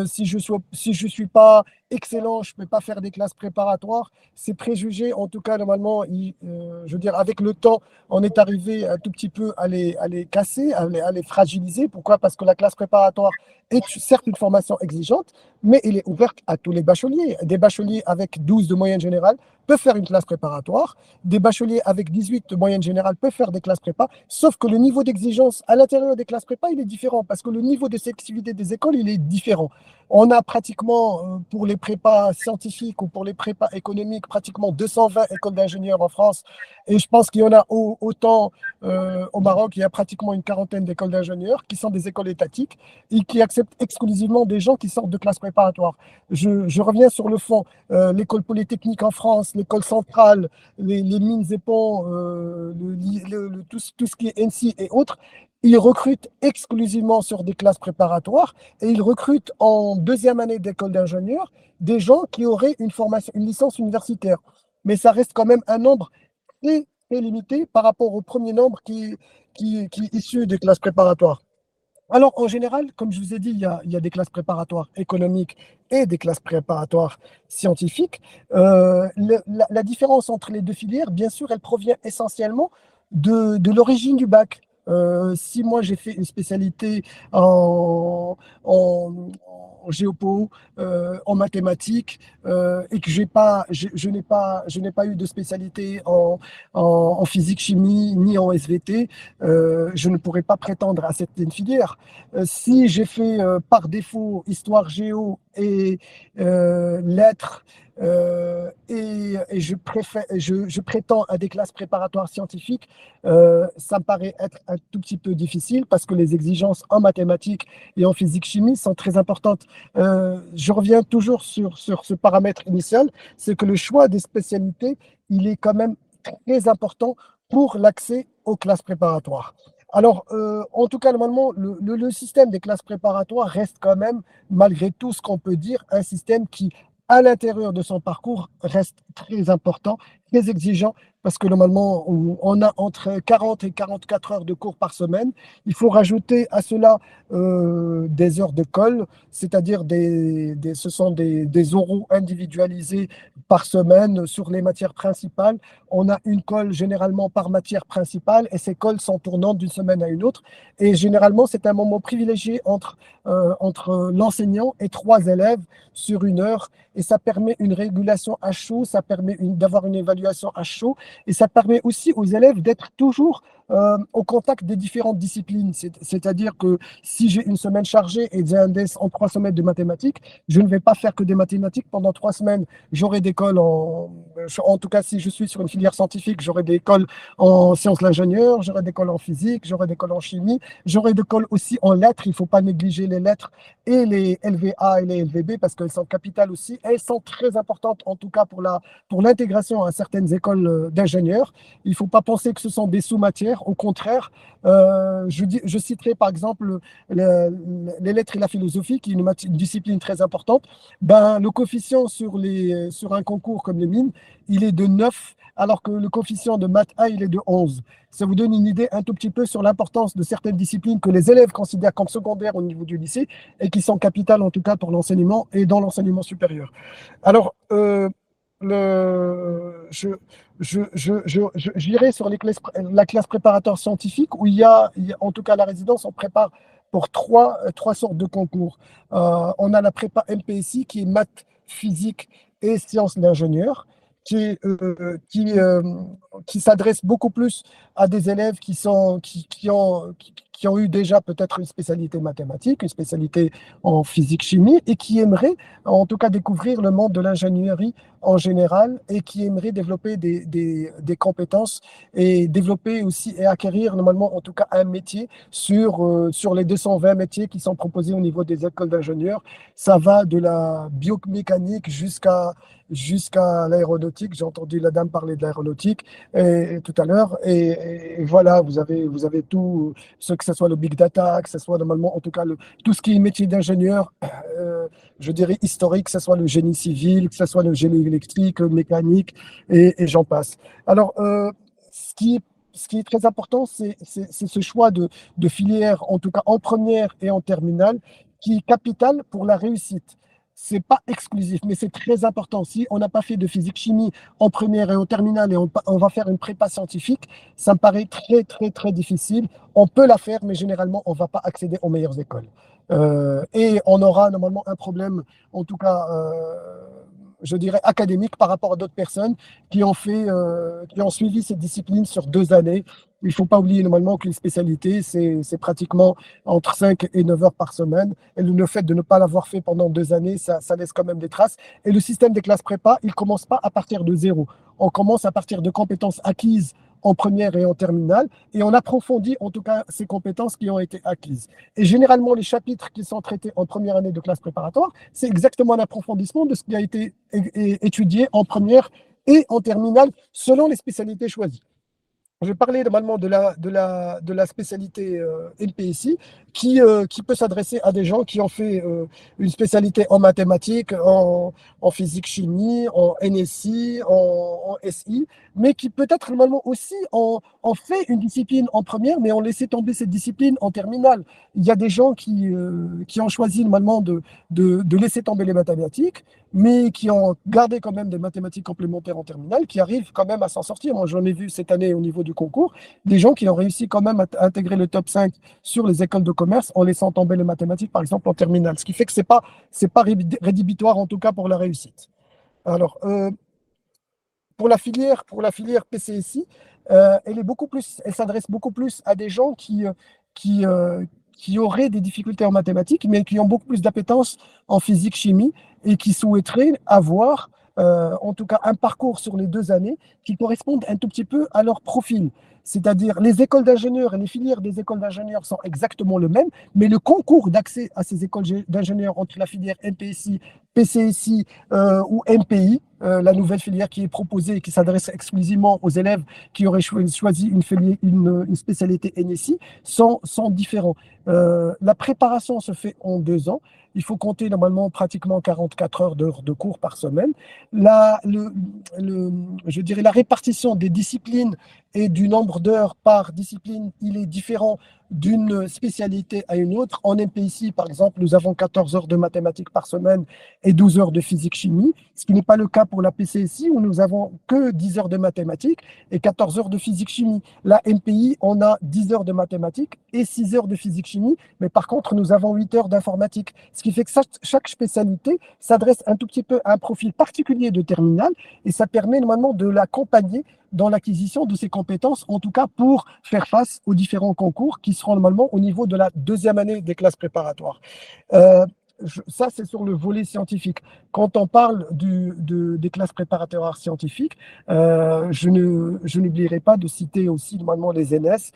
Si je suis pas excellent, je ne peux pas faire des classes préparatoires. Ces préjugés, en tout cas, normalement, je veux dire, avec le temps, on est arrivé un tout petit peu à les casser, à les fragiliser. Pourquoi? Parce que la classe préparatoire est certes une formation exigeante, mais elle est ouverte à tous les bacheliers. Des bacheliers avec 12 de moyenne générale peuvent faire une classe préparatoire. Des bacheliers avec 18 de moyenne générale peuvent faire des classes prépa, sauf que le niveau d'exigence à l'intérieur des classes prépa, il est différent, parce que le niveau de sélectivité des écoles, il est différent. On a pratiquement, pour les prépas scientifiques ou pour les prépas économiques, pratiquement 220 écoles d'ingénieurs en France, et je pense qu'il y en a autant au Maroc. Il y a pratiquement une quarantaine d'écoles d'ingénieurs qui sont des écoles étatiques et qui acceptent exclusivement des gens qui sortent de classes préparatoires. Je reviens sur le fond. L'école polytechnique en France, l'école centrale, les mines et ponts, tout ce qui est ENSI et autres, ils recrutent exclusivement sur des classes préparatoires et ils recrutent en deuxième année d'école d'ingénieurs des gens qui auraient une licence universitaire. Mais ça reste quand même un nombre très, très limité par rapport au premier nombre qui est issu des classes préparatoires. Alors, en général, comme je vous ai dit, il y a des classes préparatoires économiques et des classes préparatoires scientifiques. La différence entre les deux filières, bien sûr, elle provient essentiellement de l'origine du bac. Si moi j'ai fait une spécialité en géopo, en mathématiques, et que je n'ai pas eu de spécialité en physique, chimie, ni en SVT, je ne pourrais pas prétendre à certaines filières. Si j'ai fait par défaut histoire, géo et lettres, et je prétends à des classes préparatoires scientifiques, ça me paraît être un tout petit peu difficile parce que les exigences en mathématiques et en physique-chimie sont très importantes. Je reviens toujours sur ce paramètre initial, c'est que le choix des spécialités, il est quand même très important pour l'accès aux classes préparatoires. Alors, en tout cas, normalement, le système des classes préparatoires reste quand même, malgré tout ce qu'on peut dire, un système qui, à l'intérieur de son parcours, reste très important, très exigeant, parce que normalement, on a entre 40 et 44 heures de cours par semaine. Il faut rajouter à cela des heures de colle, c'est-à-dire ce sont des oraux individualisés par semaine sur les matières principales. On a une colle généralement par matière principale et ces colles sont tournantes d'une semaine à une autre. Et généralement, c'est un moment privilégié entre l'enseignant et 3 élèves sur 1 heure. Et ça permet une régulation à chaud, ça permet d'avoir une évaluation à chaud et ça permet aussi aux élèves d'être toujours au contact des différentes disciplines. C'est-à-dire que si j'ai une semaine chargée et j'ai un DES en 3 semaines de mathématiques, je ne vais pas faire que des mathématiques pendant 3 semaines. J'aurai des cols en tout cas, si je suis sur une filière scientifique, j'aurai des cols en sciences de l'ingénieur, j'aurai des cols en physique, j'aurai des cols en chimie, j'aurai des cols aussi en lettres. Il ne faut pas négliger les lettres et les LVA et les LVB parce qu'elles sont capitales aussi. Elles sont très importantes, en tout cas pour l'intégration à certaines écoles d'ingénieurs. Il ne faut pas penser que ce sont des sous-matières. Au contraire, je citerai par exemple les lettres et la philosophie, qui est une discipline très importante. Le coefficient sur un concours comme les mines, il est de 9, alors que le coefficient de maths A, il est de 11. Ça vous donne une idée un tout petit peu sur l'importance de certaines disciplines que les élèves considèrent comme secondaires au niveau du lycée et qui sont capitales en tout cas pour l'enseignement et dans l'enseignement supérieur. Alors, j'irai sur la classe préparatoire scientifique où il y a, en tout cas la résidence, on prépare pour trois sortes de concours. On a la prépa MPSI qui est maths, physique et sciences de l'ingénieur, qui s'adresse beaucoup plus à des élèves qui ont eu déjà peut-être une spécialité mathématique, une spécialité en physique-chimie et qui aimeraient en tout cas découvrir le monde de l'ingénierie en général et qui aimeraient développer des compétences et développer aussi et acquérir normalement en tout cas un métier sur les 220 métiers qui sont proposés au niveau des écoles d'ingénieurs. Ça va de la biomécanique jusqu'à l'aéronautique. J'ai entendu la dame parler de l'aéronautique tout à l'heure. Et voilà, vous avez tout, que ce soit le big data, que ce soit normalement, en tout cas, tout ce qui est métier d'ingénieur, je dirais historique, que ce soit le génie civil, que ce soit le génie électrique, mécanique, et j'en passe. Alors, ce qui est très important, c'est ce choix de filière, en tout cas en première et en terminale, qui est capital pour la réussite. C'est pas exclusif, mais c'est très important. Si on n'a pas fait de physique-chimie en première et en terminale et on va faire une prépa scientifique, ça me paraît très, très, très difficile. On peut la faire, mais généralement, on ne va pas accéder aux meilleures écoles. Et on aura normalement un problème, en tout cas, je dirais, académique par rapport à d'autres personnes qui ont suivi ces disciplines sur 2 années. Il ne faut pas oublier normalement que les spécialités, c'est pratiquement entre 5 et 9 heures par semaine. Et le fait de ne pas l'avoir fait pendant 2 années, ça laisse quand même des traces. Et le système des classes prépa, il ne commence pas à partir de 0. On commence à partir de compétences acquises en première et en terminale, et on approfondit en tout cas ces compétences qui ont été acquises. Et généralement, les chapitres qui sont traités en première année de classe préparatoire, c'est exactement un approfondissement de ce qui a été étudié en première et en terminale selon les spécialités choisies. Je parlais normalement de la spécialité LPSI qui peut s'adresser à des gens qui ont fait une spécialité en mathématiques, en physique-chimie, en NSI, en SI, mais qui peut-être normalement aussi en fait une discipline en première, mais ont laissé tomber cette discipline en terminale. Il y a des gens qui ont choisi normalement de laisser tomber les mathématiques, mais qui ont gardé quand même des mathématiques complémentaires en terminale, qui arrivent quand même à s'en sortir. Moi, j'en ai vu cette année au niveau du concours, des gens qui ont réussi quand même à intégrer le top 5 sur les écoles de commerce en laissant tomber les mathématiques, par exemple, en terminale. Ce qui fait que c'est pas rédhibitoire, en tout cas, pour la réussite. Alors, pour la filière PCSI, elle s'adresse beaucoup plus à des gens qui, qui auraient des difficultés en mathématiques, mais qui ont beaucoup plus d'appétence en physique-chimie et qui souhaiteraient avoir, en tout cas, un parcours sur les 2 années qui correspondent un tout petit peu à leur profil. C'est-à-dire, les écoles d'ingénieurs et les filières des écoles d'ingénieurs sont exactement le même, mais le concours d'accès à ces écoles d'ingénieurs entre la filière MPSI, PCSI ou MPI, la nouvelle filière qui est proposée et qui s'adresse exclusivement aux élèves qui auraient choisi une spécialité NSI, sont différents. La préparation se fait en 2 ans. Il faut compter normalement pratiquement 44 heures de cours par semaine. Je dirais la répartition des disciplines et du nombre d'heures par discipline, il est différent d'une spécialité à une autre. En MPIC, par exemple, nous avons 14 heures de mathématiques par semaine et 12 heures de physique-chimie, ce qui n'est pas le cas pour la PCSI où nous avons que 10 heures de mathématiques et 14 heures de physique-chimie. La MPI, on a 10 heures de mathématiques et 6 heures de physique-chimie, mais par contre, nous avons 8 heures d'informatique, ce qui fait que chaque spécialité s'adresse un tout petit peu à un profil particulier de terminale et ça permet normalement de l'accompagner dans l'acquisition de ces compétences, en tout cas pour faire face aux différents concours qui seront normalement au niveau de la 2e année des classes préparatoires. Ça, c'est sur le volet scientifique. Quand on parle des classes préparatoires scientifiques, je n'oublierai pas de citer aussi normalement les NS,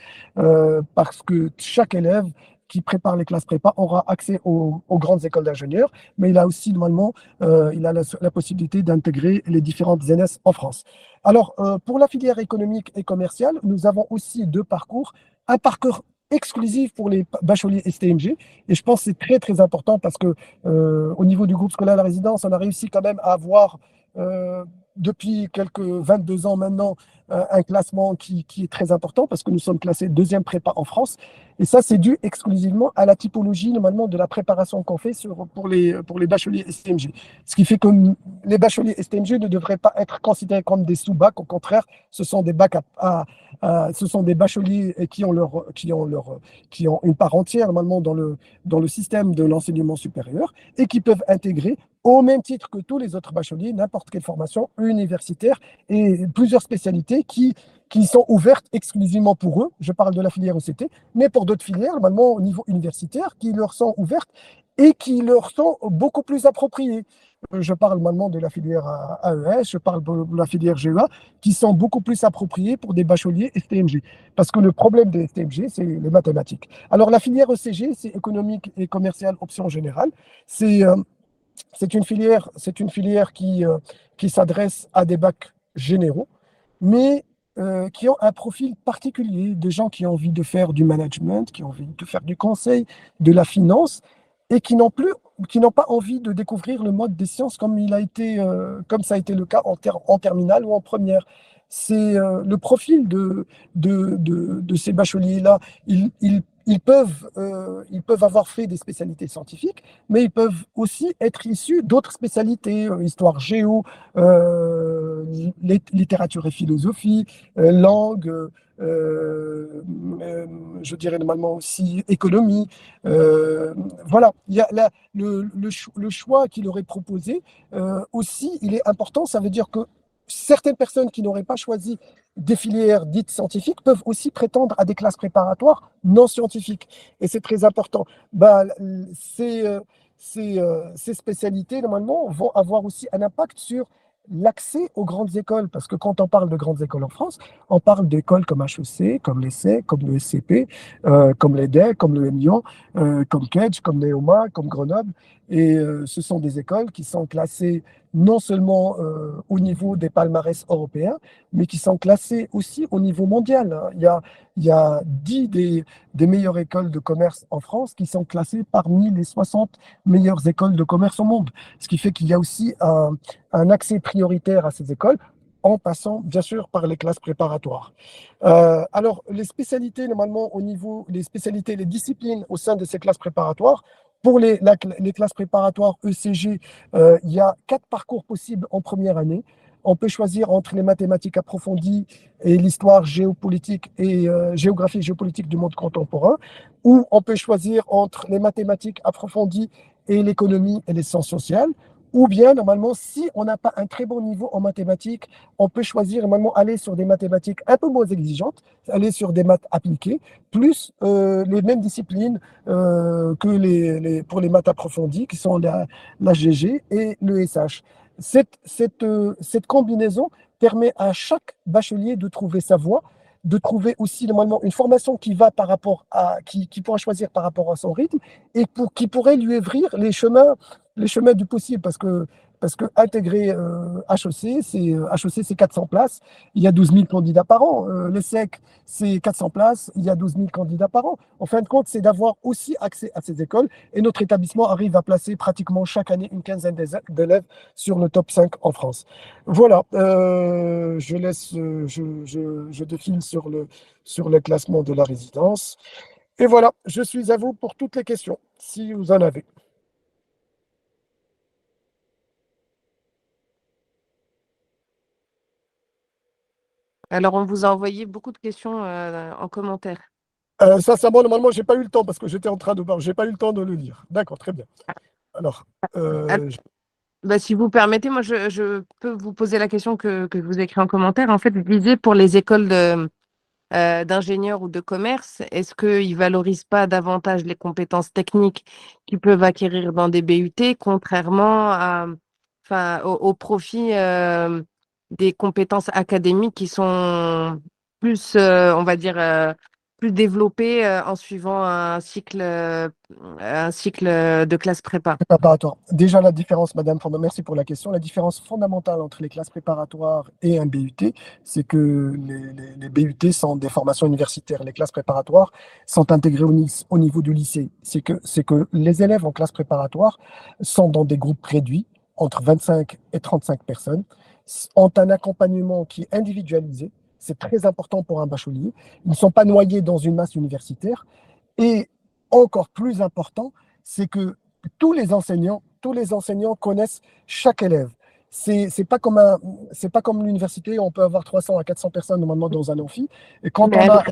parce que chaque élève qui prépare les classes prépa aura accès aux grandes écoles d'ingénieurs, mais il a aussi normalement il a la possibilité d'intégrer les différentes NS en France. Alors, pour la filière économique et commerciale, nous avons aussi 2 parcours. Un parcours exclusif pour les bacheliers STMG, et je pense que c'est très, très important parce que au niveau du groupe scolaire La Résidence, on a réussi quand même à avoir depuis quelques 22 ans maintenant un classement qui est très important parce que nous sommes classés 2e prépa en France. Et ça, c'est dû exclusivement à la typologie normalement de la préparation qu'on fait pour les bacheliers STMG. Ce qui fait que les bacheliers STMG ne devraient pas être considérés comme des sous-bacs. Au contraire, ce sont des bacs ce sont des bacheliers qui ont une part entière normalement dans le système de l'enseignement supérieur et qui peuvent intégrer au même titre que tous les autres bacheliers, n'importe quelle formation universitaire et plusieurs spécialités qui sont ouvertes exclusivement pour eux. Je parle de la filière ECT, mais pour d'autres filières, normalement au niveau universitaire, qui leur sont ouvertes et qui leur sont beaucoup plus appropriées. Je parle maintenant de la filière AES, je parle de la filière GEA, qui sont beaucoup plus appropriées pour des bacheliers STMG. Parce que le problème des STMG, c'est les mathématiques. Alors la filière ECG, c'est économique et commerciale option générale. C'est une filière qui s'adresse à des bacs généraux, mais qui ont un profil particulier, de gens qui ont envie de faire du management, qui ont envie de faire du conseil, de la finance, et qui n'ont pas envie de découvrir le mode des sciences comme ça a été le cas en terminale ou en première. C'est le profil de ces bacheliers-là. Ils peuvent avoir fait des spécialités scientifiques, mais ils peuvent aussi être issus d'autres spécialités, histoire géo, littérature et philosophie, langue, je dirais normalement aussi économie. Voilà, il y a le choix qu'il aurait proposé aussi, il est important, ça veut dire que certaines personnes qui n'auraient pas choisi des filières dites scientifiques peuvent aussi prétendre à des classes préparatoires non scientifiques. Et c'est très important. Ces spécialités, normalement, vont avoir aussi un impact sur l'accès aux grandes écoles. Parce que quand on parle de grandes écoles en France, on parle d'écoles comme HEC, comme l'ESSEC, comme le SCP, comme l'EDEC, comme le Lyon, comme Kedge, comme Neoma, comme Grenoble. Et ce sont des écoles qui sont classées non seulement au niveau des palmarès européens, mais qui sont classées aussi au niveau mondial. Il y a 10 des meilleures écoles de commerce en France qui sont classées parmi les 60 meilleures écoles de commerce au monde. Ce qui fait qu'il y a aussi un accès prioritaire à ces écoles en passant bien sûr par les classes préparatoires. Alors, les spécialités, normalement, les spécialités, les disciplines au sein de ces classes préparatoires, pour les classes préparatoires ECG, il y a 4 parcours possibles en première année. On peut choisir entre les mathématiques approfondies et l'histoire géopolitique et géographie et géopolitique du monde contemporain, ou on peut choisir entre les mathématiques approfondies et l'économie et les sciences sociales. Ou bien, normalement, si on n'a pas un très bon niveau en mathématiques, on peut choisir normalement aller sur des mathématiques un peu moins exigeantes, aller sur des maths appliquées, plus les mêmes disciplines que pour les maths approfondies, qui sont la GG et le SH. Cette combinaison permet à chaque bachelier de trouver sa voie, de trouver aussi normalement une formation qui pourra choisir par rapport à son rythme et qui pourrait lui ouvrir les chemins du possible, parce que intégrer HEC, c'est 400 places, il y a 12 000 candidats par an. L'ESSEC, c'est 400 places, il y a 12 000 candidats par an. En fin de compte, c'est d'avoir aussi accès à ces écoles, et notre établissement arrive à placer pratiquement chaque année une quinzaine d'élèves sur le top 5 en France. Voilà, je défile sur le classement de la résidence. Et voilà, je suis à vous pour toutes les questions, si vous en avez. Alors, on vous a envoyé beaucoup de questions en commentaire. Sincèrement, normalement, je n'ai pas eu le temps parce que j'étais en train de parler. Je n'ai pas eu le temps de le lire. D'accord, très bien. Alors, si vous permettez, moi, je peux vous poser la question que je vous ai écrite en commentaire. En fait, je disais pour les écoles d'ingénieurs ou de commerce, est-ce qu'ils ne valorisent pas davantage les compétences techniques qu'ils peuvent acquérir dans des BUT, contrairement au profit des compétences académiques qui sont plus, on va dire, plus développées en suivant un cycle de classe prépa? préparatoire. Déjà, la différence, Madame Fonda, merci pour la question. La différence fondamentale entre les classes préparatoires et un BUT, c'est que les BUT sont des formations universitaires. Les classes préparatoires sont intégrées au niveau du lycée. C'est que les élèves en classe préparatoire sont dans des groupes réduits, entre 25 et 35 personnes, ont un accompagnement qui est individualisé. C'est très important pour un bachelier. Ils ne sont pas noyés dans une masse universitaire. Et encore plus important, c'est que tous les enseignants connaissent chaque élève. C'est pas comme l'université, on peut avoir 300 à 400 personnes normalement dans un amphi. Et quand on a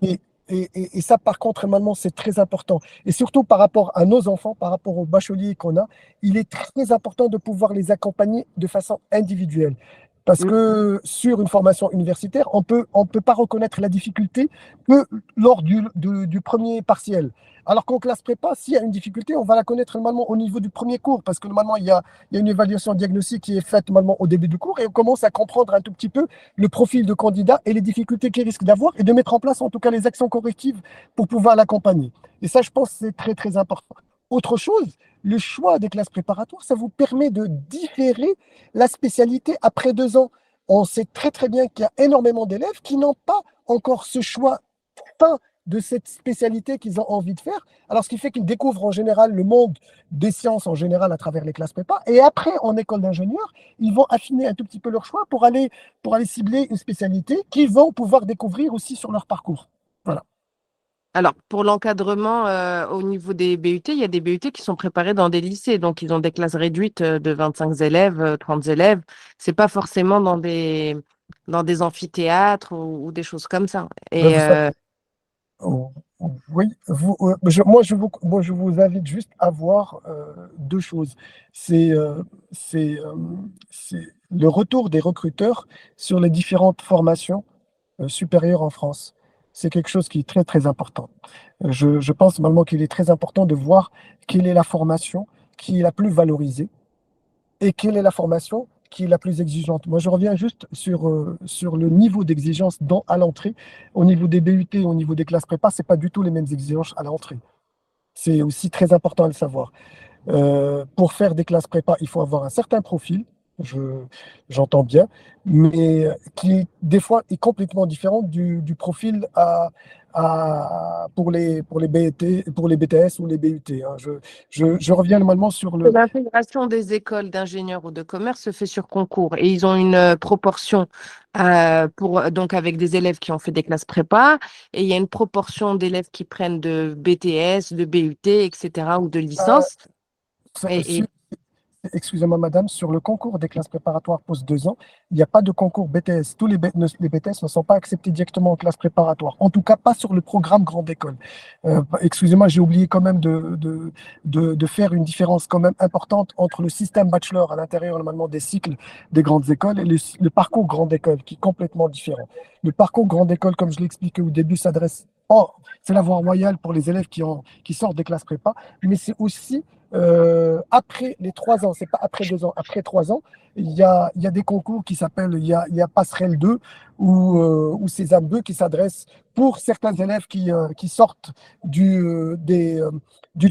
et ça, par contre, normalement, c'est très important. Et surtout par rapport à nos enfants, par rapport aux bacheliers qu'on a, il est très important de pouvoir les accompagner de façon individuelle. Parce que sur une formation universitaire, on peut pas reconnaître la difficulté que lors du premier partiel. Alors qu'en classe prépa, s'il y a une difficulté, on va la connaître normalement au niveau du premier cours, parce que normalement, il y a une évaluation diagnostique qui est faite normalement au début du cours, et on commence à comprendre un tout petit peu le profil de candidat et les difficultés qu'il risque d'avoir, et de mettre en place en tout cas les actions correctives pour pouvoir l'accompagner. Et ça, je pense que c'est très, très important. Autre chose, le choix des classes préparatoires, ça vous permet de différer la spécialité après 2 ans. On sait très très bien qu'il y a énormément d'élèves qui n'ont pas encore ce choix fin de cette spécialité qu'ils ont envie de faire. Alors, ce qui fait qu'ils découvrent en général le monde des sciences en général à travers les classes prépa. Et après, en école d'ingénieur, ils vont affiner un tout petit peu leur choix pour aller cibler une spécialité qu'ils vont pouvoir découvrir aussi sur leur parcours. Voilà. Alors, pour l'encadrement au niveau des BUT, il y a des BUT qui sont préparés dans des lycées. Donc, ils ont des classes réduites de 25 élèves, 30 élèves. Ce n'est pas forcément dans des amphithéâtres ou des choses comme ça. Et, oui, je vous invite juste à voir 2 choses. C'est le retour des recruteurs sur les différentes formations supérieures en France. C'est quelque chose qui est très, très important. Je pense normalement qu'il est très important de voir quelle est la formation qui est la plus valorisée et quelle est la formation qui est la plus exigeante. Moi, je reviens juste sur le niveau d'exigence à l'entrée. Au niveau des BUT, au niveau des classes prépa, ce n'est pas du tout les mêmes exigences à l'entrée. C'est aussi très important à le savoir. Pour faire des classes prépa, il faut avoir un certain profil, j'entends bien, mais qui des fois est complètement différent du profil pour les BTS ou les BUT. Hein. Je reviens normalement sur le... L'intégration des écoles d'ingénieurs ou de commerce se fait sur concours et ils ont une proportion donc avec des élèves qui ont fait des classes prépa et il y a une proportion d'élèves qui prennent de BTS, de BUT, etc. ou de licence. Excusez-moi, madame, sur le concours des classes préparatoires post-2 ans, il n'y a pas de concours BTS. Tous les BTS ne sont pas acceptés directement en classe préparatoire. En tout cas, pas sur le programme grande école. Excusez-moi, j'ai oublié quand même de faire une différence quand même importante entre le système bachelor à l'intérieur normalement des cycles des grandes écoles et le parcours grande école qui est complètement différent. Le parcours grande école, comme je l'ai expliqué au début, s'adresse... c'est la voie royale pour les élèves qui sortent des classes prépa, mais c'est aussi après les 3 ans, c'est pas après 2 ans, après 3 ans, il y a des concours qui s'appellent, il y a Passerelle 2 ou Sésame 2 qui s'adressent pour certains élèves qui sortent d'une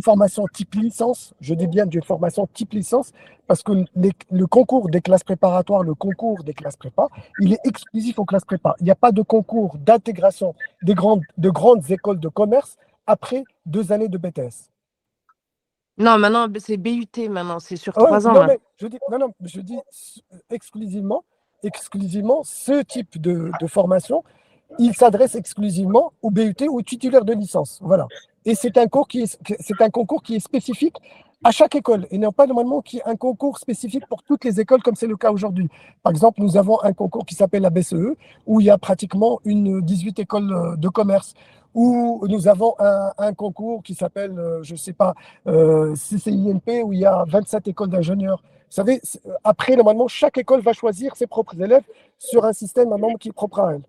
formation type licence, je dis bien d'une formation type licence, parce que le concours des classes préparatoires, le concours des classes prépa, il est exclusif aux classes prépa. Il n'y a pas de concours d'intégration de grandes écoles de commerce après 2 années de BTS. Non, maintenant, c'est BUT, maintenant, c'est sur 3 ans. Non, mais je dis exclusivement, ce type de formation, il s'adresse exclusivement au BUT ou aux titulaires de licence. Voilà. Et c'est un concours qui est spécifique à chaque école, et non pas normalement qui est un concours spécifique pour toutes les écoles comme c'est le cas aujourd'hui. Par exemple, nous avons un concours qui s'appelle la BCE, où il y a pratiquement 18 écoles de commerce, où nous avons un concours qui s'appelle, je ne sais pas, CCINP, où il y a 27 écoles d'ingénieurs. Vous savez, après, normalement, chaque école va choisir ses propres élèves sur un système normalement qui est propre à elle.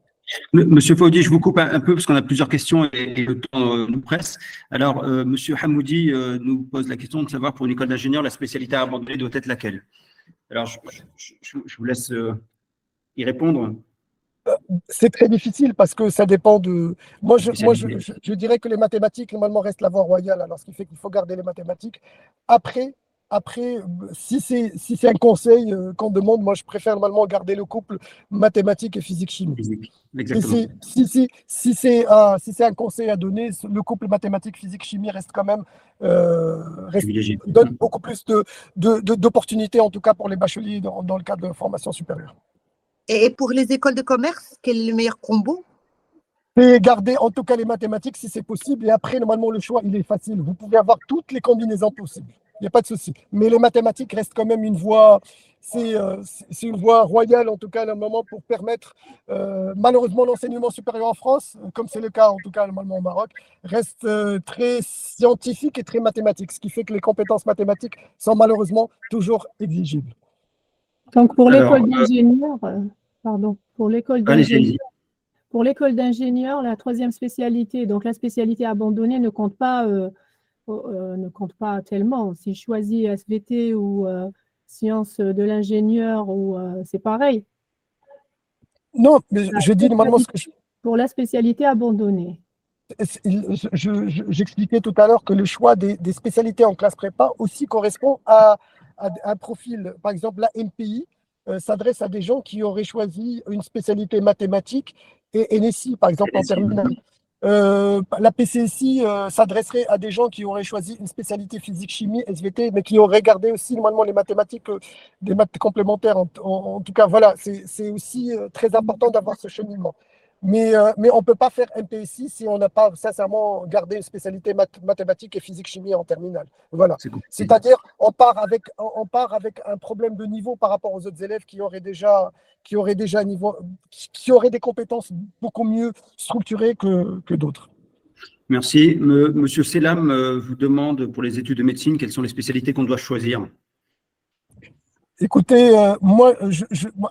Monsieur Fawdi, je vous coupe un peu parce qu'on a plusieurs questions et le temps nous presse. Alors, Monsieur Hamoudi nous pose la question de savoir pour une école d'ingénieur, la spécialité à abandonner doit être laquelle? Alors, je vous laisse y répondre. C'est très difficile parce que ça dépend de... Moi, je dirais que les mathématiques, normalement, restent la voie royale, alors ce qui fait qu'il faut garder les mathématiques. Après si c'est un conseil qu'on demande, moi, je préfère normalement garder le couple mathématiques et physique-chimie. Exactement. Si c'est un conseil à donner, le couple mathématiques, physique-chimie reste quand même... donne beaucoup plus d'opportunités, en tout cas pour les bacheliers dans le cadre de formation supérieure. Et pour les écoles de commerce, quel est le meilleur combo? Et garder en tout cas les mathématiques si c'est possible. Et après, normalement, le choix, il est facile. Vous pouvez avoir toutes les combinaisons possibles. Il n'y a pas de souci. Mais les mathématiques restent quand même une voie, c'est une voie royale, en tout cas, à un moment, pour permettre, malheureusement, l'enseignement supérieur en France, comme c'est le cas, en tout cas, normalement au Maroc, reste très scientifique et très mathématique, ce qui fait que les compétences mathématiques sont malheureusement toujours exigibles. Donc, pour l'école d'ingénieur, pour l'école d'ingénieur, la 3e spécialité, donc la spécialité abandonnée ne compte pas tellement. Si je choisis SVT ou sciences de l'ingénieur, c'est pareil. Non, mais je dis normalement ce que je... Pour la spécialité abandonnée. J'expliquais tout à l'heure que le choix des spécialités en classe prépa aussi correspond à un profil. Par exemple, la MPI s'adresse à des gens qui auraient choisi une spécialité mathématique et NSI, par exemple, en terminale. La PCSI s'adresserait à des gens qui auraient choisi une spécialité physique-chimie, SVT, mais qui auraient gardé aussi normalement les mathématiques, des maths complémentaires. En tout cas, voilà, c'est aussi très important d'avoir ce cheminement. Mais on ne peut pas faire MPSI si on n'a pas sincèrement gardé une spécialité mathématiques et physique-chimie en terminale. Voilà. C'est-à-dire, on part avec un problème de niveau par rapport aux autres élèves qui auraient déjà un niveau, qui auraient des compétences beaucoup mieux structurées que d'autres. Merci. Monsieur Selam vous demande pour les études de médecine quelles sont les spécialités qu'on doit choisir. Écoutez, moi,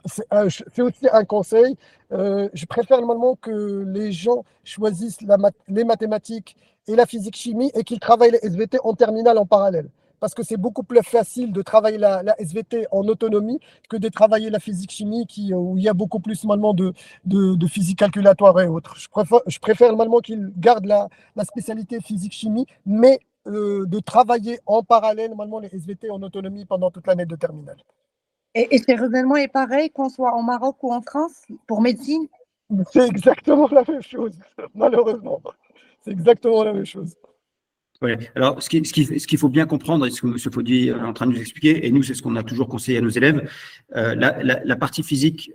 c'est aussi un conseil. Je préfère normalement que les gens choisissent les mathématiques et la physique-chimie et qu'ils travaillent les SVT en terminale en parallèle. Parce que c'est beaucoup plus facile de travailler la SVT en autonomie que de travailler la physique-chimie où il y a beaucoup plus normalement de physique calculatoire et autres. Je préfère normalement qu'ils gardent la spécialité physique-chimie, mais de travailler en parallèle normalement les SVT en autonomie pendant toute l'année de terminale. Et ce raisonnement est pareil qu'on soit en Maroc ou en France pour médecine? C'est exactement la même chose, malheureusement. C'est exactement la même chose. Ouais. Alors, ce qu'il faut bien comprendre, et ce que M. Faudy est en train de nous expliquer, et nous, c'est ce qu'on a toujours conseillé à nos élèves, la partie physique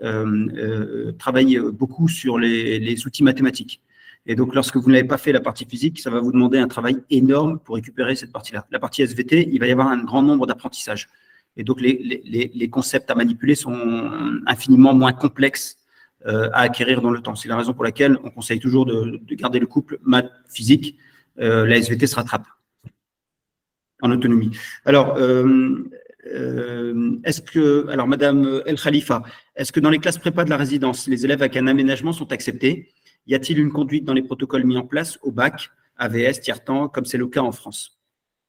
travaille beaucoup sur les outils mathématiques. Et donc, lorsque vous n'avez pas fait la partie physique, ça va vous demander un travail énorme pour récupérer cette partie-là. La partie SVT, il va y avoir un grand nombre d'apprentissages. Et donc, les concepts à manipuler sont infiniment moins complexes à acquérir dans le temps. C'est la raison pour laquelle on conseille toujours de garder le couple maths-physique. La SVT se rattrape en autonomie. Alors, Madame El Khalifa, est-ce que dans les classes prépa de la résidence, les élèves avec un aménagement sont acceptés? Y a-t-il une conduite dans les protocoles mis en place au bac, AVS, tiers-temps, comme c'est le cas en France?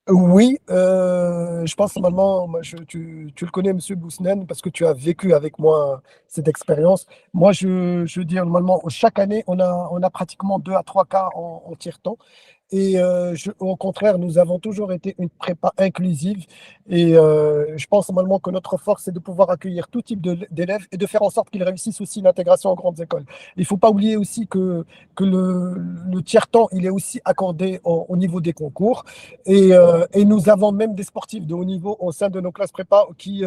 Oui, je pense normalement, tu le connais, M. Boussnen, parce que tu as vécu avec moi cette expérience. Moi, je veux dire, normalement, chaque année, on a pratiquement 2 à 3 cas en tiers-temps. Et au contraire, nous avons toujours été une prépa inclusive. Et je pense normalement que notre force, c'est de pouvoir accueillir tout type d'élèves et de faire en sorte qu'ils réussissent aussi l'intégration en grandes écoles. Il ne faut pas oublier aussi que le tiers-temps, il est aussi accordé au niveau des concours. Et nous avons même des sportifs de haut niveau au sein de nos classes prépa qui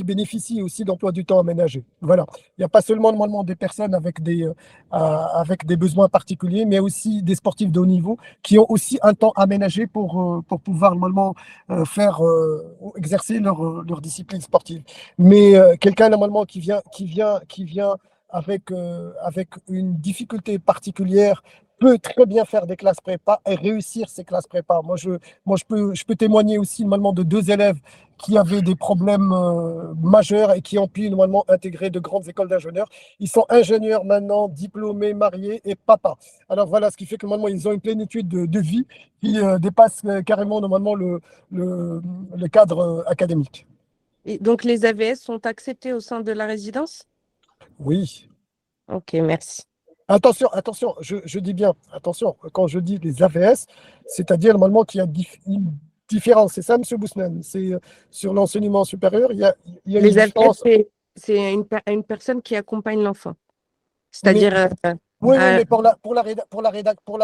bénéficient aussi d'emploi du temps aménagé. Voilà. Il n'y a pas seulement normalement des personnes avec des besoins particuliers, mais aussi des sportifs de haut niveau qui ont aussi un temps aménagé pour pouvoir normalement exercer leur discipline sportive. Mais quelqu'un normalement qui vient avec une difficulté particulière peut très bien faire des classes prépa et réussir ces classes prépa. Moi, je peux témoigner aussi normalement de 2 élèves qui avaient des problèmes majeurs et qui ont pu normalement intégrer de grandes écoles d'ingénieurs. Ils sont ingénieurs maintenant, diplômés, mariés et papa. Alors voilà, ce qui fait que normalement, ils ont une plénitude de vie qui dépasse carrément normalement le cadre académique. Et donc, les AVS sont acceptés au sein de la résidence? Oui. Ok, merci. Attention, je dis bien, attention, quand je dis les AVS, c'est-à-dire normalement qu'il y a une différence. C'est ça, M. Boussnen? C'est sur l'enseignement supérieur, il y a Les une différence. AVS, c'est une personne qui accompagne l'enfant. C'est-à-dire. Oui, mais pour la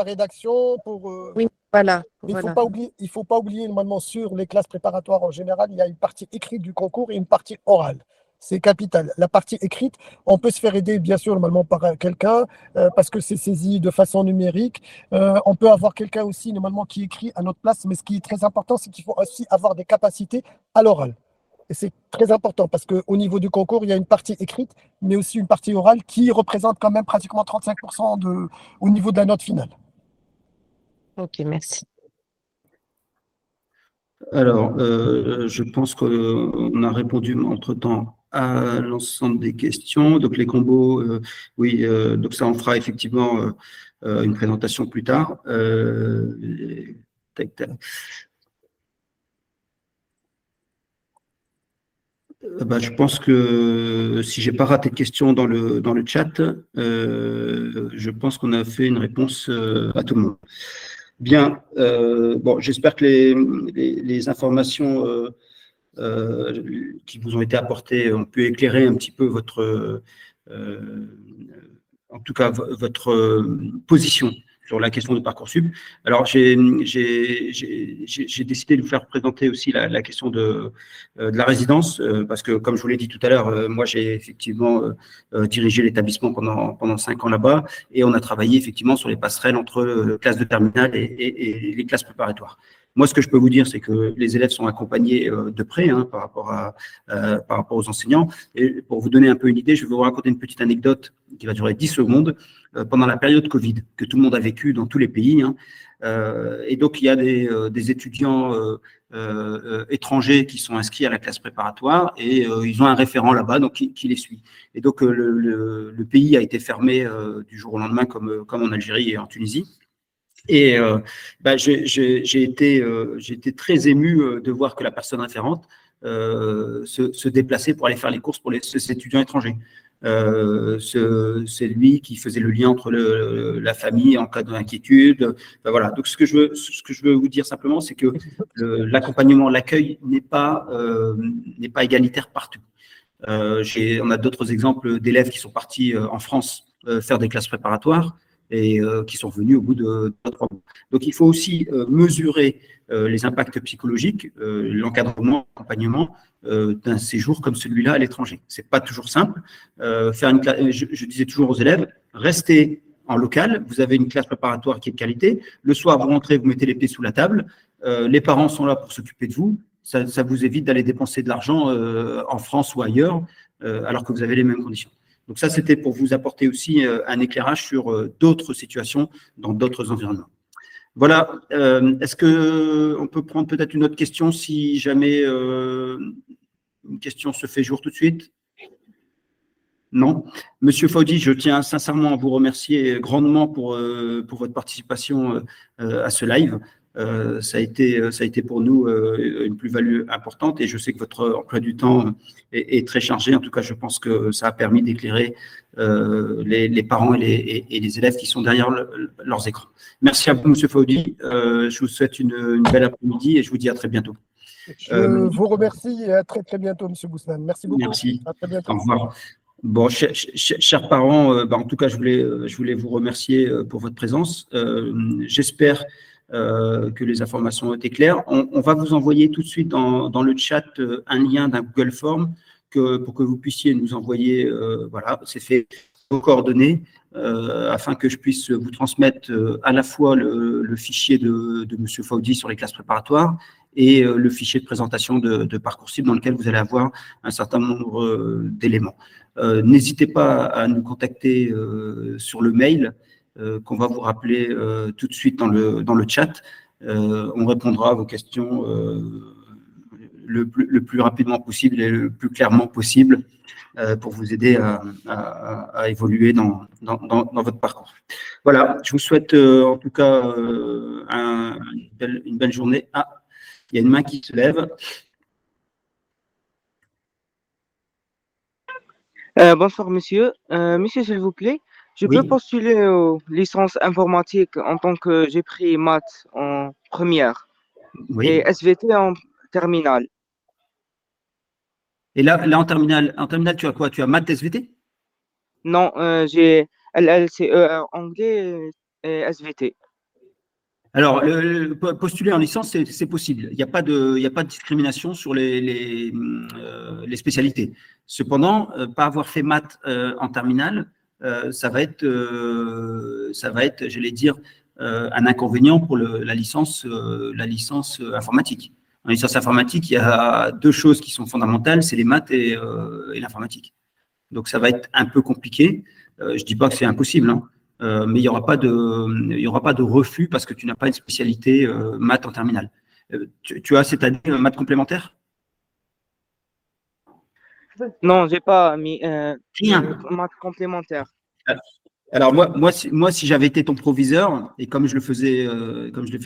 rédaction, oui, voilà. Il ne faut pas oublier normalement sur les classes préparatoires en général, il y a une partie écrite du concours et une partie orale. C'est capital. La partie écrite, on peut se faire aider bien sûr normalement par quelqu'un parce que c'est saisi de façon numérique. On peut avoir quelqu'un aussi normalement qui écrit à notre place, mais ce qui est très important, c'est qu'il faut aussi avoir des capacités à l'oral. Et c'est très important parce qu'au niveau du concours, il y a une partie écrite, mais aussi une partie orale qui représente quand même pratiquement 35% au niveau de la note finale. Ok, merci. Alors, je pense qu'on a répondu entre-temps à l'ensemble des questions. Donc, les combos, oui, donc ça, on fera effectivement une présentation plus tard. Je pense que si j'ai pas raté de questions dans le chat, je pense qu'on a fait une réponse à tout le monde. Bien, bon, j'espère que les informations qui vous ont été apportées ont pu éclairer un petit peu en tout cas votre position sur la question de Parcoursup. Alors, j'ai décidé de vous faire présenter aussi la question de la résidence, parce que, comme je vous l'ai dit tout à l'heure, moi, j'ai effectivement dirigé l'établissement pendant 5 ans là-bas, et on a travaillé effectivement sur les passerelles entre classes de terminale et les classes préparatoires. Moi, ce que je peux vous dire, c'est que les élèves sont accompagnés de près par rapport aux enseignants. Et pour vous donner un peu une idée, je vais vous raconter une petite anecdote qui va durer 10 secondes. Pendant la période Covid, que tout le monde a vécu dans tous les pays. Et donc, il y a des étudiants étrangers qui sont inscrits à la classe préparatoire et ils ont un référent là-bas donc qui les suit. Et donc, le pays a été fermé du jour au lendemain comme en Algérie et en Tunisie. Et j'ai été très ému de voir que la personne référente se déplaçait pour aller faire les courses pour ces étudiants étrangers. C'est lui qui faisait le lien entre la famille en cas d'inquiétude. Voilà. Donc, ce que je veux vous dire simplement, c'est que l'accompagnement, l'accueil n'est pas égalitaire partout. On a d'autres exemples d'élèves qui sont partis en France faire des classes préparatoires et qui sont venus au bout de 3 mois. Donc, il faut aussi mesurer les impacts psychologiques, l'encadrement, l'accompagnement d'un séjour comme celui-là à l'étranger. C'est pas toujours simple. Je disais toujours aux élèves, restez en local, vous avez une classe préparatoire qui est de qualité. Le soir, vous rentrez, vous mettez les pieds sous la table. Les parents sont là pour s'occuper de vous. Ça vous évite d'aller dépenser de l'argent en France ou ailleurs, alors que vous avez les mêmes conditions. Donc ça, c'était pour vous apporter aussi un éclairage sur d'autres situations dans d'autres environnements. Voilà. Est-ce qu'on peut prendre peut-être une autre question si jamais une question se fait jour tout de suite? Non. Monsieur Faudi, je tiens sincèrement à vous remercier grandement pour votre participation à ce live. Ça a été pour nous une plus-value importante et je sais que votre emploi du temps est très chargé. En tout cas, je pense que ça a permis d'éclairer les parents et les élèves qui sont derrière leurs écrans. Merci à vous, Monsieur Faudi. Je vous souhaite une belle après-midi et je vous dis à très bientôt. Je vous remercie et à très très bientôt, Monsieur Boussnan. Merci beaucoup. Merci. À très bientôt. Au revoir. Bon, chers parents, en tout cas, je voulais vous remercier pour votre présence. J'espère que les informations ont été claires. On va vous envoyer tout de suite dans le chat un lien d'un Google Form pour que vous puissiez nous envoyer, voilà, c'est fait, vos coordonnées afin que je puisse vous transmettre à la fois le fichier de M. Faudi sur les classes préparatoires et le fichier de présentation de Parcoursup dans lequel vous allez avoir un certain nombre d'éléments. N'hésitez pas à nous contacter sur le mail qu'on va vous rappeler tout de suite dans le chat. On répondra à vos questions le plus rapidement possible et le plus clairement possible pour vous aider à évoluer dans votre parcours. Voilà, je vous souhaite en tout cas une belle journée. Ah, il y a une main qui se lève. Bonsoir, monsieur. Monsieur, s'il vous plaît, je Oui. peux postuler aux licences informatiques en tant que j'ai pris maths en première Oui. et SVT en terminale. Et là en terminale, tu as quoi? Tu as maths SVT? Non, j'ai LLCE anglais et SVT. Alors, postuler en licence, c'est possible. Il n'y a pas de discrimination sur les spécialités. Cependant, pas avoir fait maths en terminale, ça va être, j'allais dire, un inconvénient pour la licence informatique. En licence informatique, il y a 2 choses qui sont fondamentales, c'est les maths et l'informatique. Donc, ça va être un peu compliqué. Je ne dis pas que c'est impossible, hein. Mais il n'y aura pas de refus parce que tu n'as pas une spécialité maths en terminale. Tu as cette année maths complémentaire? Non, j'ai pas mis Rien. maths complémentaire. Alors moi, si j'avais été ton proviseur et comme je le fais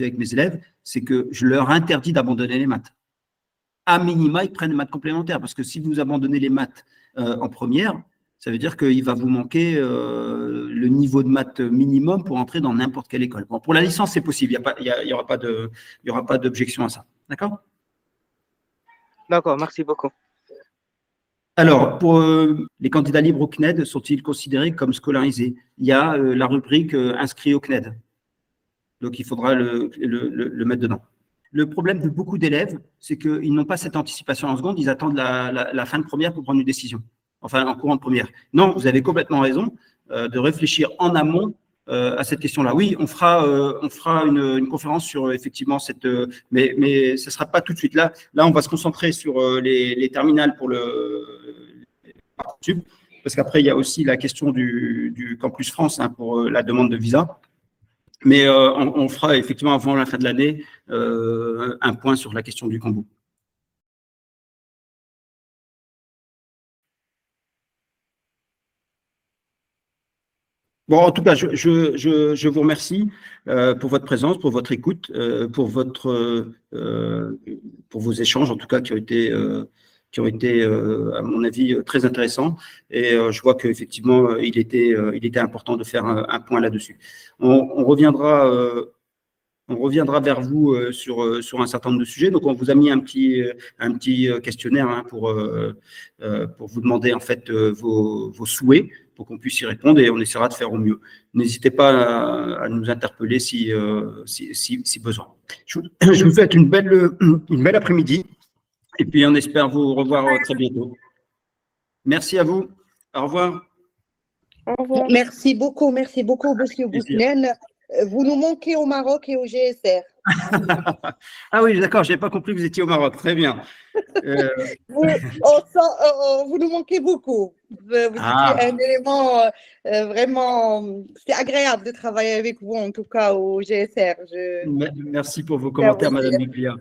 avec mes élèves, c'est que je leur interdis d'abandonner les maths. À minima, ils prennent les maths complémentaires parce que si vous abandonnez les maths en première, ça veut dire qu'il va vous manquer le niveau de maths minimum pour entrer dans n'importe quelle école. Bon, pour la licence, c'est possible. Il n'y aura pas d'objection à ça. D'accord? D'accord, merci beaucoup. Alors, pour les candidats libres au CNED, sont-ils considérés comme scolarisés? Il y a la rubrique inscrit au CNED. Donc, il faudra le mettre dedans. Le problème de beaucoup d'élèves, c'est qu'ils n'ont pas cette anticipation en seconde. Ils attendent la fin de première pour prendre une décision. Enfin, en courant de première. Non, vous avez complètement raison de réfléchir en amont à cette question-là. Oui, on fera une conférence sur effectivement cette, mais ce ne sera pas tout de suite. Là, on va se concentrer sur les terminales pour le Parcoursup, parce qu'après, il y a aussi la question du Campus France pour la demande de visa. Mais on fera effectivement avant la fin de l'année un point sur la question du combo. Bon, en tout cas, je vous remercie pour votre présence, pour votre écoute, pour vos échanges, en tout cas, qui ont été, à mon avis, très intéressants. Et je vois qu'effectivement, il était important de faire un point là-dessus. On reviendra vers vous sur un certain nombre de sujets. Donc, on vous a mis un petit questionnaire pour vous demander en fait vos souhaits pour qu'on puisse y répondre et on essaiera de faire au mieux. N'hésitez pas à nous interpeller si besoin. Je vous souhaite une belle après-midi et puis on espère vous revoir très bientôt. Merci à vous. Au revoir. Au revoir. Merci beaucoup, monsieur Boussnen. Vous nous manquez au Maroc et au GSR. Ah oui, d'accord, je n'avais pas compris que vous étiez au Maroc. Très bien. Vous nous manquez beaucoup. Vous étiez un élément vraiment. C'est agréable de travailler avec vous, en tout cas au GSR. Merci pour vos commentaires, Madame Biglia.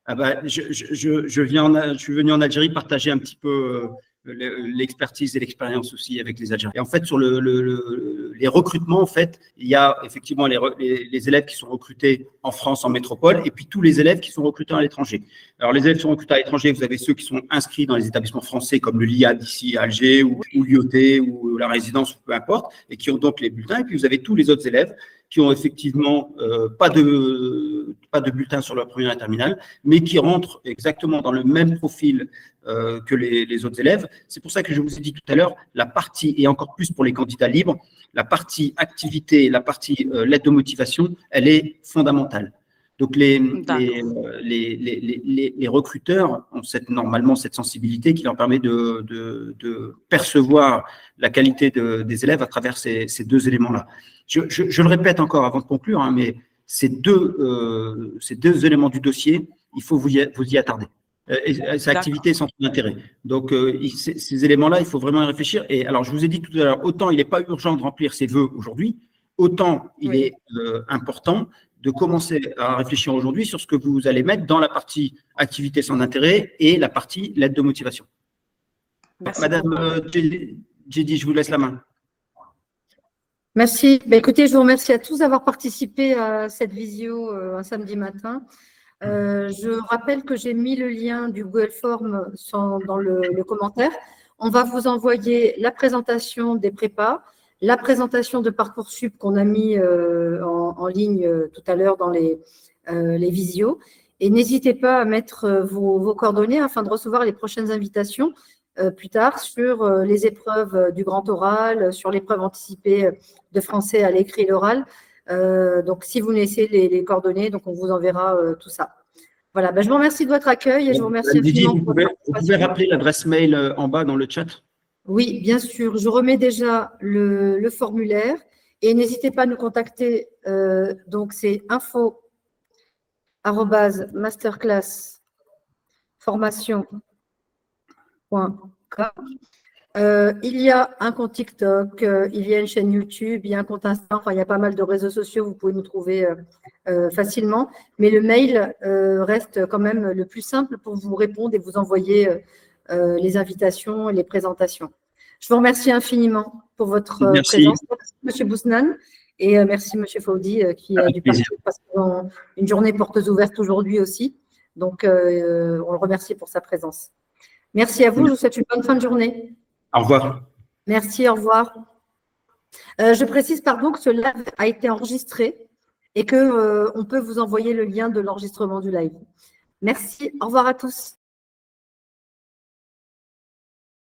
Ah bah, je suis venu en Algérie partager un petit peu l'expertise et l'expérience aussi avec les Algériens. Et en fait, sur les recrutements, en fait, il y a effectivement les élèves qui sont recrutés en France, en métropole, et puis tous les élèves qui sont recrutés à l'étranger. Alors, les élèves qui sont recrutés à l'étranger, vous avez ceux qui sont inscrits dans les établissements français comme le LIAD ici à Alger ou l'IOT ou la résidence, ou peu importe, et qui ont donc les bulletins. Et puis, vous avez tous les autres élèves qui ont effectivement pas de bulletin sur leur première et terminale, mais qui rentrent exactement dans le même profil que les autres élèves. C'est pour ça que je vous ai dit tout à l'heure, la partie, et encore plus pour les candidats libres, la partie activité, la partie lettre de motivation, elle est fondamentale. Donc, les recruteurs ont normalement cette sensibilité qui leur permet de percevoir la qualité des élèves à travers ces deux éléments-là. Je le répète encore avant de conclure, hein, mais ces deux éléments du dossier, il faut vous y attarder. Sa activité et son intérêt. Donc, ces éléments-là, il faut vraiment y réfléchir. Et alors, je vous ai dit tout à l'heure, autant il n'est pas urgent de remplir ses vœux aujourd'hui, autant il est important de commencer à réfléchir aujourd'hui sur ce que vous allez mettre dans la partie activité sans intérêt et la partie lettre de motivation. Merci. Madame Djedi, je vous laisse la main. Merci. Écoutez, je vous remercie à tous d'avoir participé à cette visio un samedi matin. Je rappelle que j'ai mis le lien du Google Form dans le commentaire. On va vous envoyer la présentation des prépas, la présentation de Parcoursup qu'on a mis en ligne tout à l'heure dans les visios. Et n'hésitez pas à mettre vos coordonnées afin de recevoir les prochaines invitations plus tard sur les épreuves du grand oral, sur l'épreuve anticipée de français à l'écrit et l'oral. Donc, si vous laissez les coordonnées, donc on vous enverra tout ça. Voilà, je vous remercie de votre accueil et je vous remercie infiniment. Vous pouvez rappeler l'adresse mail en bas dans le chat? Oui, bien sûr. Je remets déjà le formulaire et n'hésitez pas à nous contacter. Donc, c'est info@masterclassformation.com. Il y a un compte TikTok, il y a une chaîne YouTube, il y a un compte Insta, enfin, il y a pas mal de réseaux sociaux, vous pouvez nous trouver facilement. Mais le mail reste quand même le plus simple pour vous répondre et vous envoyer les invitations et les présentations. Je vous remercie infiniment pour votre présence. Merci, M. Boussnen, et merci, M. Faudi, qui a dû partir parce qu'on une journée portes ouvertes aujourd'hui aussi. Donc, on le remercie pour sa présence. Merci à vous, je vous souhaite une bonne fin de journée. Au revoir. Merci, au revoir. Je précise, pardon, que ce live a été enregistré et qu'on peut vous envoyer le lien de l'enregistrement du live. Merci, au revoir à tous.